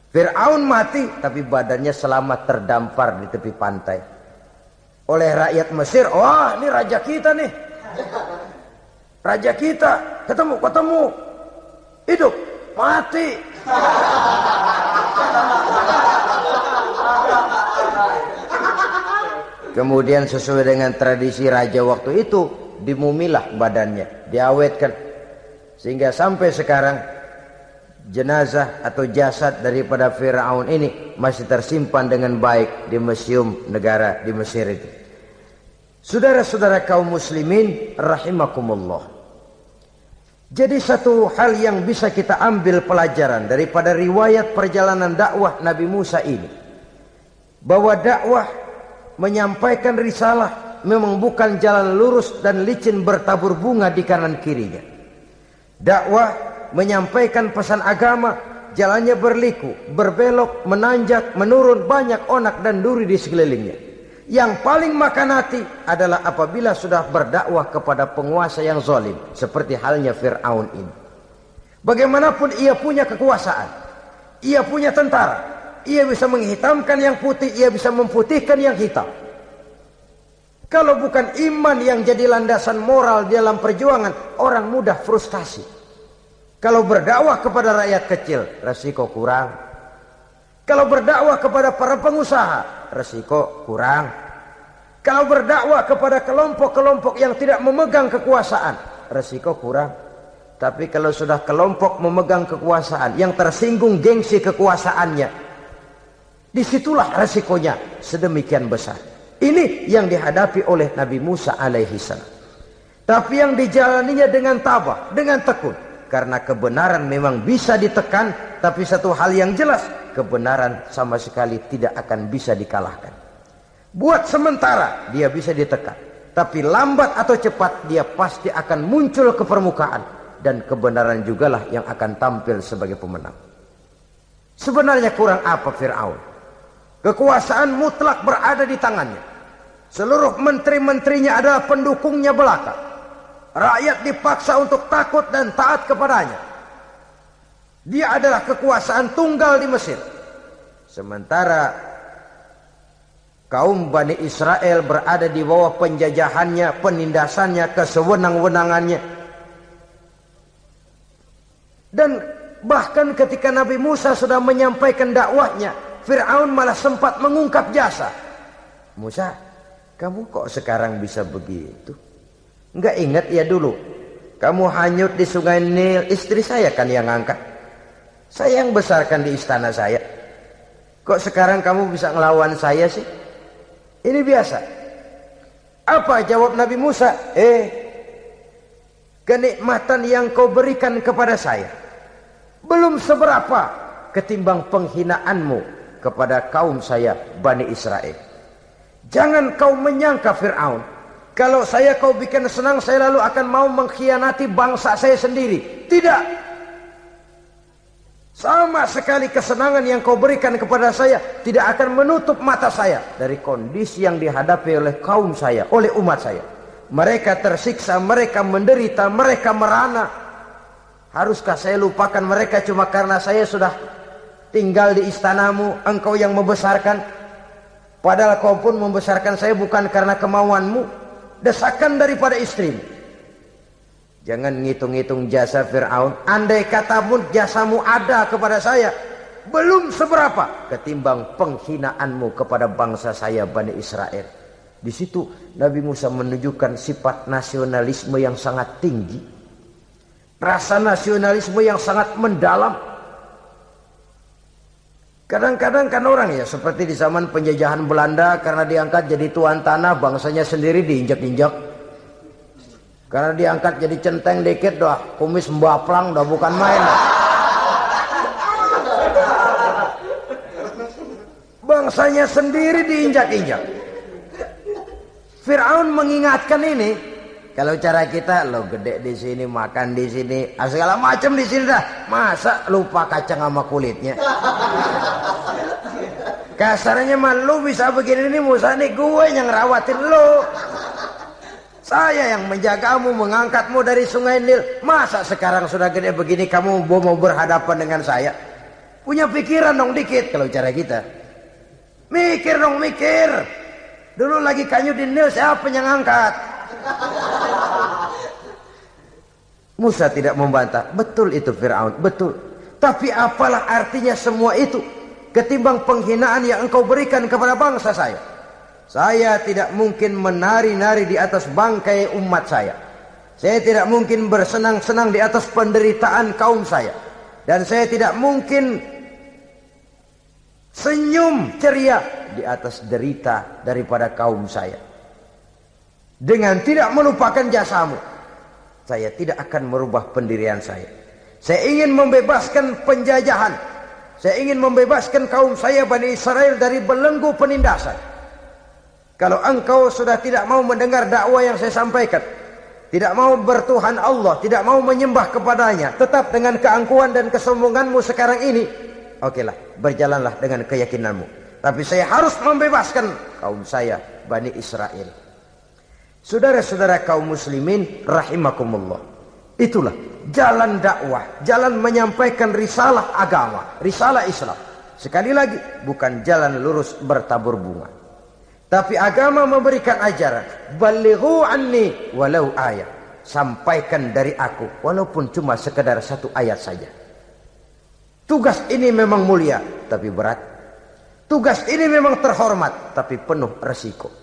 Fir'aun mati, tapi badannya selamat terdampar di tepi pantai. Oleh rakyat Mesir, wah ini raja kita nih. Raja kita, ketemu. Hidup, mati. Kemudian sesuai dengan tradisi raja waktu itu, dimumilah badannya, diawetkan. Sehingga sampai sekarang jenazah atau jasad daripada Fir'aun ini masih tersimpan dengan baik di museum negara di Mesir itu. Saudara-saudara kaum muslimin rahimakumullah. Jadi satu hal yang bisa kita ambil pelajaran daripada riwayat perjalanan dakwah Nabi Musa ini, bahwa dakwah menyampaikan risalah memang bukan jalan lurus dan licin bertabur bunga di kanan kirinya. Dakwah menyampaikan pesan agama, jalannya berliku, berbelok, menanjak, menurun, banyak onak dan duri di sekelilingnya. Yang paling makan hati adalah apabila sudah berdakwah kepada penguasa yang zalim, seperti halnya Fir'aun ini. Bagaimanapun ia punya kekuasaan, ia punya tentara, ia bisa menghitamkan yang putih, ia bisa memutihkan yang hitam. Kalau bukan iman yang jadi landasan moral dalam perjuangan, orang mudah frustasi. Kalau berdakwah kepada rakyat kecil, resiko kurang. Kalau berdakwah kepada para pengusaha, resiko kurang. Kalau berdakwah kepada kelompok-kelompok yang tidak memegang kekuasaan, resiko kurang. Tapi kalau sudah kelompok memegang kekuasaan, yang tersinggung gengsi kekuasaannya, disitulah resikonya sedemikian besar. Ini yang dihadapi oleh Nabi Musa alaihi salam. Tapi yang dijalaninya dengan tabah, dengan tekun. Karena kebenaran memang bisa ditekan, tapi satu hal yang jelas, kebenaran sama sekali tidak akan bisa dikalahkan. Buat sementara dia bisa ditekan, tapi lambat atau cepat dia pasti akan muncul ke permukaan, dan kebenaran jugalah yang akan tampil sebagai pemenang. Sebenarnya kurang apa Fir'aun? Kekuasaan mutlak berada di tangannya. Seluruh menteri-menterinya adalah pendukungnya belaka. Rakyat dipaksa untuk takut dan taat kepadanya. Dia adalah kekuasaan tunggal di Mesir. Sementara kaum Bani Israel berada di bawah penjajahannya, penindasannya, kesewenang-wenangannya. Dan bahkan ketika Nabi Musa sudah menyampaikan dakwahnya, Fir'aun malah sempat mengungkap jasa. Musa, kamu kok sekarang bisa begitu? Enggak ingat ya dulu kamu hanyut di sungai Nil, istri saya kan yang ngangkat, saya yang besarkan di istana saya. Kok sekarang kamu bisa ngelawan saya sih? Ini biasa. Apa jawab Nabi Musa? Kenikmatan yang kau berikan kepada saya belum seberapa ketimbang penghinaanmu kepada kaum saya Bani Israel. Jangan kau menyangka Fir'aun, kalau saya kau bikin senang, saya lalu akan mau mengkhianati bangsa saya sendiri. Tidak. Sama sekali kesenangan yang kau berikan kepada saya tidak akan menutup mata saya dari kondisi yang dihadapi oleh kaum saya, oleh umat saya. Mereka tersiksa, mereka menderita, mereka merana. Haruskah saya lupakan mereka cuma karena saya sudah tinggal di istanamu, engkau yang membesarkan? Padahal kau pun membesarkan saya bukan karena kemauanmu. Desakan daripada istrimu. Jangan ngitung-ngitung jasa Fir'aun. Andai katamu jasamu ada kepada saya, belum seberapa ketimbang penghinaanmu kepada bangsa saya Bani Israel. Di situ Nabi Musa menunjukkan sifat nasionalisme yang sangat tinggi, rasa nasionalisme yang sangat mendalam. Kadang-kadang kan orang ya seperti di zaman penjajahan Belanda, karena diangkat jadi tuan tanah, bangsanya sendiri diinjak-injak. Karena diangkat jadi centeng dikit dah, kumis mbaplang dah, bukan main. Bangsanya sendiri diinjak-injak. Fir'aun mengingatkan ini, kalau cara kita lo gede di sini, makan di sini, segala macam di sini dah, masa lupa kacang sama kulitnya. Kasarnya mah lu bisa begini nih, Musa nih, gue yang ngerawatin lo. Saya yang menjagamu, mengangkatmu dari sungai Nil. Masa sekarang sudah gede begini kamu mau berhadapan dengan saya? Punya pikiran dong dikit kalau cara kita. Mikir dong, mikir. Dulu lagi kanyu di Nil, siapa yang angkat? Musa tidak membantah. Betul itu Fir'aun, betul. Tapi apalah artinya semua itu ketimbang penghinaan yang engkau berikan kepada bangsa saya? Saya tidak mungkin menari-nari di atas bangkai umat saya. Saya tidak mungkin bersenang-senang di atas penderitaan kaum saya. Dan saya tidak mungkin senyum ceria di atas derita daripada kaum saya. Dengan tidak melupakan jasamu, saya tidak akan merubah pendirian saya. Saya ingin membebaskan penjajahan. Saya ingin membebaskan kaum saya Bani Israel dari belenggu penindasan. Kalau engkau sudah tidak mau mendengar dakwah yang saya sampaikan, tidak mau bertuhan Allah, tidak mau menyembah kepadanya, tetap dengan keangkuhan dan kesombonganmu sekarang ini, okelah, berjalanlah dengan keyakinanmu. Tapi saya harus membebaskan kaum saya Bani Israel. Saudara-saudara kaum muslimin rahimakumullah, itulah jalan dakwah, jalan menyampaikan risalah agama, risalah Islam. Sekali lagi, bukan jalan lurus bertabur bunga. Tapi agama memberikan ajaran, balighu anni walau ayat. Sampaikan dari aku walaupun cuma sekedar satu ayat saja. Tugas ini memang mulia tapi berat. Tugas ini memang terhormat tapi penuh resiko.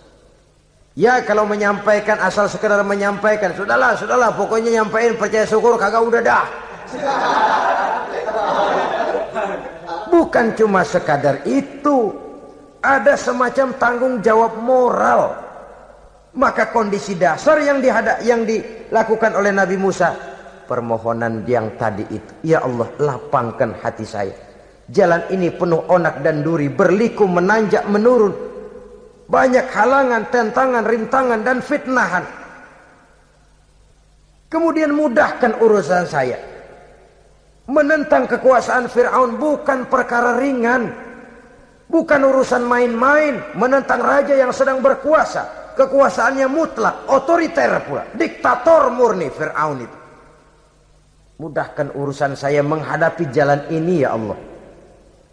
Ya kalau menyampaikan asal sekedar menyampaikan, sudahlah, pokoknya nyampein, percaya syukur kagak, udah dah. Bukan cuma sekadar itu. Ada semacam tanggung jawab moral. Maka kondisi dasar yang dilakukan oleh Nabi Musa, permohonan yang tadi itu, ya Allah, lapangkan hati saya. Jalan ini penuh onak dan duri, berliku, menanjak, menurun. Banyak halangan, tentangan, rintangan, dan fitnahan. Kemudian mudahkan urusan saya. Menentang kekuasaan Fir'aun bukan perkara ringan. Bukan urusan main-main. Menentang raja yang sedang berkuasa. Kekuasaannya mutlak, otoriter pula, diktator murni Fir'aun itu. Mudahkan urusan saya menghadapi jalan ini ya Allah.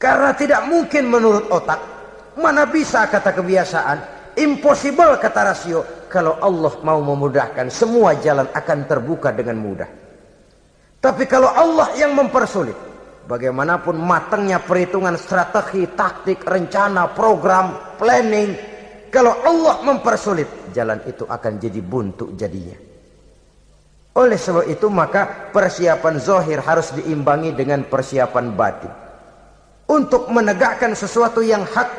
Karena tidak mungkin menurut otak. Mana bisa kata kebiasaan. Impossible kata rasio. Kalau Allah mau memudahkan, semua jalan akan terbuka dengan mudah. Tapi kalau Allah yang mempersulit, bagaimanapun matangnya perhitungan strategi, taktik, rencana, program, planning, kalau Allah mempersulit, jalan itu akan jadi buntu jadinya. Oleh sebab itu maka persiapan zahir harus diimbangi dengan persiapan batin. Untuk menegakkan sesuatu yang hak,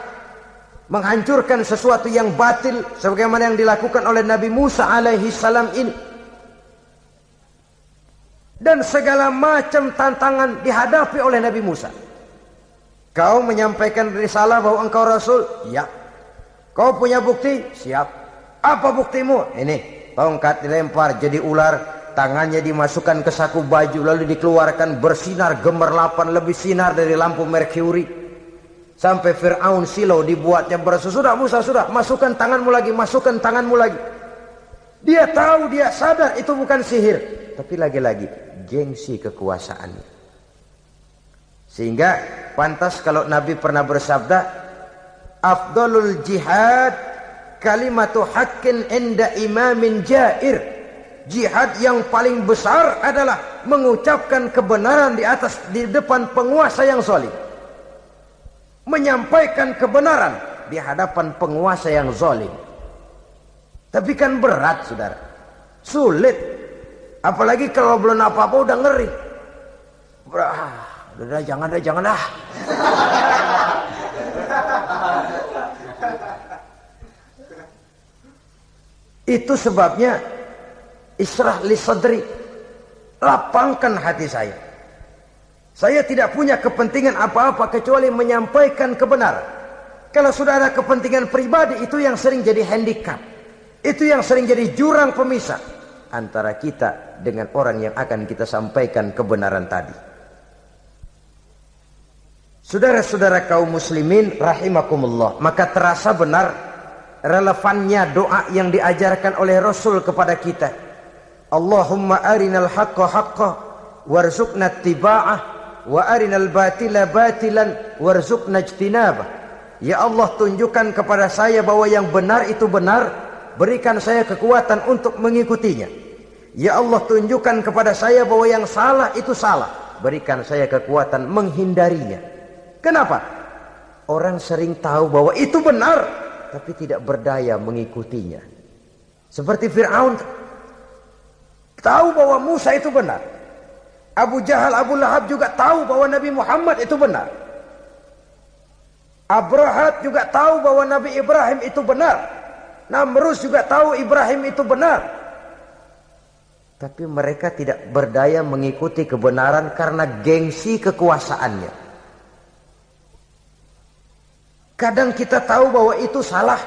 menghancurkan sesuatu yang batil, sebagaimana yang dilakukan oleh Nabi Musa alaihi salam ini. Dan segala macam tantangan dihadapi oleh Nabi Musa. Kau menyampaikan risalah bahwa engkau Rasul? Ya. Kau punya bukti? Siap. Apa buktimu? Ini, tongkat dilempar jadi ular, tangannya dimasukkan ke saku baju, lalu dikeluarkan bersinar gemerlapan, lebih sinar dari lampu merkuri. Sampai Fir'aun silau dibuatnya bersudah Musa, sudah, masukkan tanganmu lagi, masukkan tanganmu lagi. Dia tahu, dia sadar itu bukan sihir, tapi lagi-lagi gengsi kekuasaannya. Sehingga pantas kalau Nabi pernah bersabda, afdalul jihad kalimatu haqqin inda imamin jair. Jihad yang paling besar adalah mengucapkan kebenaran di depan penguasa yang zalim. menyampaikan kebenaran di hadapan penguasa yang zalim. Tapi kan berat, saudara, sulit, apalagi kalau belum apa-apa udah ngeri. Udah jangan dah. Itu sebabnya Ishrah li sadri, lapangkan hati saya. Saya tidak punya kepentingan apa-apa kecuali menyampaikan kebenaran. Kalau sudah ada kepentingan pribadi, itu yang sering jadi handicap. Itu yang sering jadi jurang pemisah antara kita dengan orang yang akan kita sampaikan kebenaran tadi. Saudara-saudara kaum muslimin rahimakumullah, maka terasa benar relevannya doa yang diajarkan oleh Rasul kepada kita. Allahumma arinal haqqa haqqa warzuqna ittiba'ah wa arinal batila batilan warzuqna ijtinabah. Ya Allah, tunjukkan kepada saya bahwa yang benar itu benar, berikan saya kekuatan untuk mengikutinya. Ya Allah, tunjukkan kepada saya bahwa yang salah itu salah, berikan saya kekuatan menghindarinya. Kenapa? Orang sering tahu bahwa itu benar, tapi tidak berdaya mengikutinya. Seperti Fir'aun, tahu bahwa Musa itu benar. Abu Jahal, Abu Lahab juga tahu bahwa Nabi Muhammad itu benar. Abrahat juga tahu bahwa Nabi Ibrahim itu benar. Namrus juga tahu Ibrahim itu benar. Tapi mereka tidak berdaya mengikuti kebenaran karena gengsi kekuasaannya. Kadang kita tahu bahwa itu salah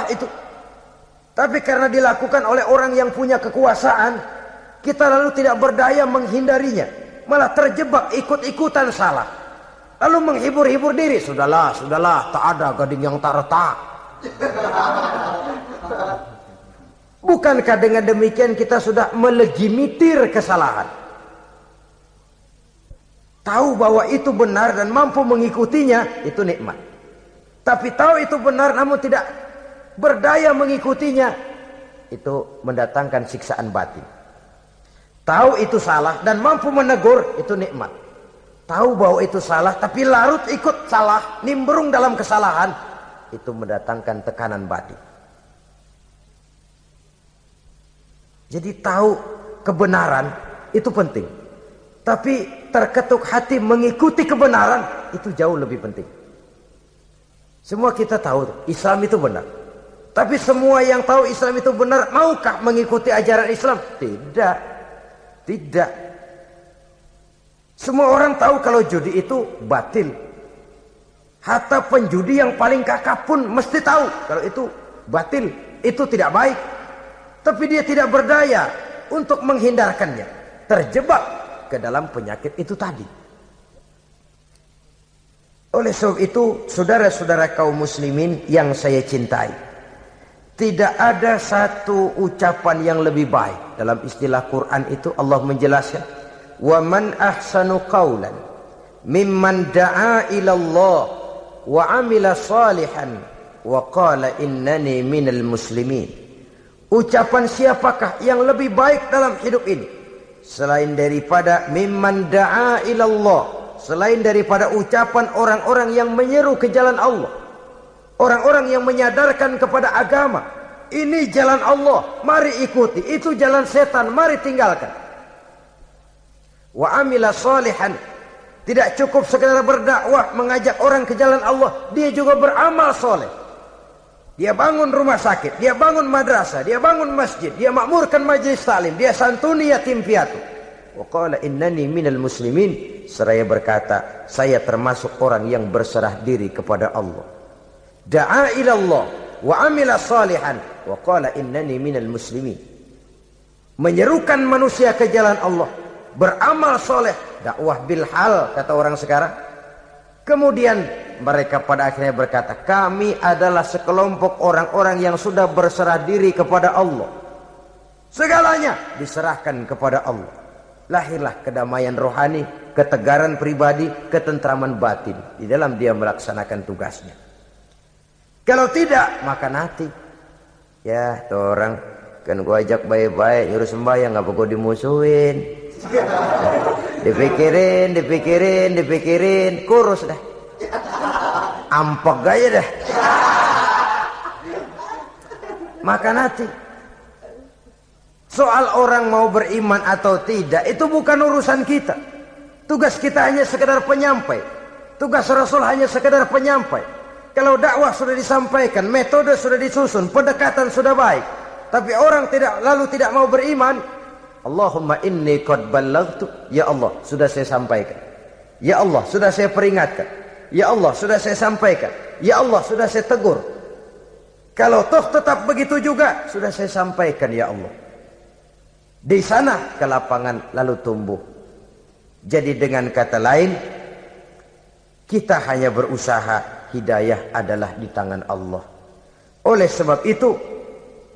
itu. Tapi karena dilakukan oleh orang yang punya kekuasaan, kita lalu tidak berdaya menghindarinya, malah terjebak ikut-ikutan salah. Lalu menghibur-hibur diri, sudahlah, tak ada gading yang tak retak. Bukankah dengan demikian kita sudah melegimitir kesalahan? Tahu bahwa itu benar dan mampu mengikutinya, itu nikmat. Tapi tahu itu benar namun tidak berdaya mengikutinya, itu mendatangkan siksaan batin. Tahu itu salah dan mampu menegur, itu nikmat. Tahu bahwa itu salah tapi larut ikut salah, nimbrung dalam kesalahan, itu mendatangkan tekanan batin. Jadi tahu kebenaran itu penting, tapi terketuk hati mengikuti kebenaran itu jauh lebih penting. Semua kita tahu Islam itu benar, tapi semua yang tahu Islam itu benar maukah mengikuti ajaran Islam? Tidak. Semua orang tahu kalau judi itu batil. Hatta penjudi yang paling kakap pun mesti tahu kalau itu batil, itu tidak baik. Tapi dia tidak berdaya untuk menghindarkannya, terjebak ke dalam penyakit itu tadi. Oleh sebab itu, saudara-saudara kaum muslimin yang saya cintai, tidak ada satu ucapan yang lebih baik. Dalam istilah Quran itu Allah menjelaskan, wa man ahsanu qawlan mimman da'a ila Allah wa amila salihan wa qala innani minal muslimin. Ucapan siapakah yang lebih baik dalam hidup ini selain daripada mimman da'a ila Allah, selain daripada ucapan orang-orang yang menyeru ke jalan Allah, orang-orang yang menyadarkan kepada agama, ini jalan Allah, mari ikuti, itu jalan setan, mari tinggalkan. Wa amila salihan, tidak cukup sekedar berdakwah mengajak orang ke jalan Allah, dia juga beramal soleh. Dia bangun rumah sakit, dia bangun madrasah, dia bangun masjid, dia makmurkan majelis taklim, dia santuni yatim piatu. Wa qala innani minal muslimin, seraya berkata, saya termasuk orang yang berserah diri kepada Allah. Da'a ila Allah wa amila salihan wa qala innani minal muslimin. Menyerukan manusia ke jalan Allah, beramal soleh, dakwah bil hal kata orang sekarang. Kemudian mereka pada akhirnya berkata, kami adalah sekelompok orang-orang yang sudah berserah diri kepada Allah. Segalanya diserahkan kepada Allah. Lahirlah kedamaian rohani, ketegaran pribadi, ketentraman batin di dalam dia melaksanakan tugasnya. Kalau tidak, maka nanti ya tuh orang kan gua ajak baik-baik nyuruh sembahyang, ngapa gua dimusuhin? Dipikirin, kurus dah. ampek aja dah. Makan hati. Soal orang mau beriman atau tidak itu bukan urusan kita. Tugas kita hanya sekedar penyampai. Tugas Rasul hanya sekedar penyampai. Kalau dakwah sudah disampaikan, metode sudah disusun, pendekatan sudah baik, tapi orang tidak mau beriman, Allahumma inni qad ballaghtu, ya Allah sudah saya sampaikan, ya Allah sudah saya peringatkan, ya Allah sudah saya sampaikan, ya Allah sudah saya tegur. Kalau toh tetap begitu juga, sudah saya sampaikan ya Allah. Di sana kelapangan lalu tumbuh. Jadi dengan kata lain, kita hanya berusaha, hidayah adalah di tangan Allah. Oleh sebab itu,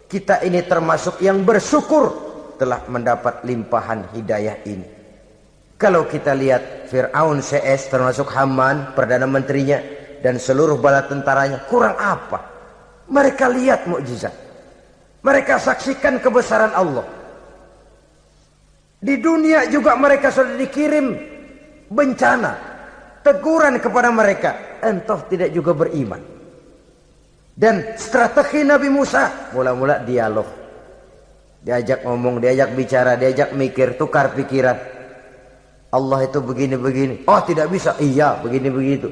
kita ini termasuk yang bersyukur telah mendapat limpahan hidayah ini. Kalau kita lihat Fir'aun CS termasuk Haman, Perdana Menterinya, dan seluruh bala tentaranya, kurang apa? Mereka lihat mukjizat. Mereka saksikan kebesaran Allah. Di dunia juga mereka sudah dikirim bencana, teguran kepada mereka, entah tidak juga beriman. Dan strategi Nabi Musa mula-mula dialog, diajak ngomong, diajak bicara, diajak mikir, tukar pikiran. Allah itu begini-begini, oh tidak bisa, iya begini-begitu.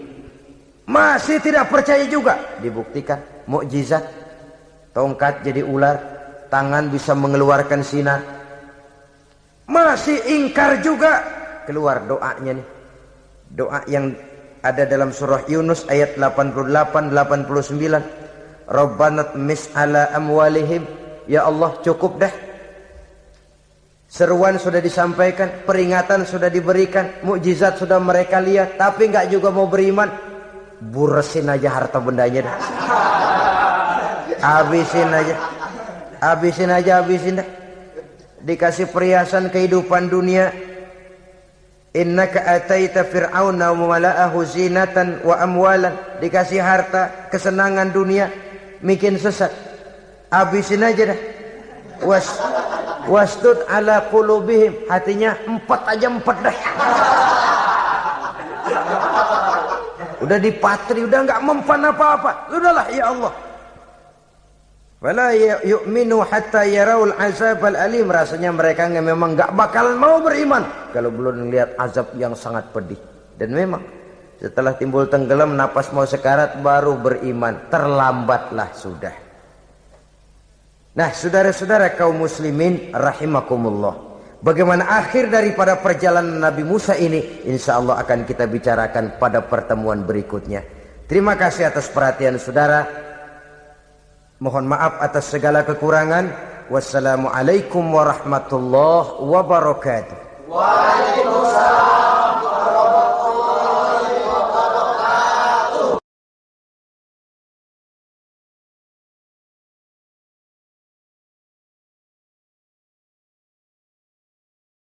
Masih tidak percaya juga, dibuktikan mukjizat, tongkat jadi ular, tangan bisa mengeluarkan sinar. Masih ingkar juga, keluar doanya nih. Doa yang ada dalam surah Yunus ayat 88-89. Rabbana tmis ala amwalihim. Ya Allah cukup dah. Seruan sudah disampaikan, peringatan sudah diberikan, mukjizat sudah mereka lihat, tapi enggak juga mau beriman. Buresin aja harta bendanya dah. Habisin aja. Habisin dah. Dikasih perhiasan kehidupan dunia. Innaka ataita fir'auna wa mala'ahu zinatan wa amwalan. Dikasih harta, kesenangan dunia, bikin sesat. Habisin aja dah. Wastud ala qulubihim, hatinya empat dah. Udah dipatri, udah enggak mempan apa-apa. Sudahlah ya Allah. Wala yu'minu hatta yaraul azabal alim. Rasanya mereka memang enggak bakalan mau beriman kalau belum melihat azab yang sangat pedih. Dan memang setelah timbul tenggelam, napas mau sekarat, baru beriman. Terlambatlah sudah. Nah, saudara-saudara kaum muslimin rahimakumullah, bagaimana akhir daripada perjalanan Nabi Musa ini, insya Allah akan kita bicarakan pada pertemuan berikutnya. Terima kasih atas perhatian saudara. Mohon maaf atas segala kekurangan. Wassalamualaikum warahmatullahi wabarakatuh. Waalaikumsalam.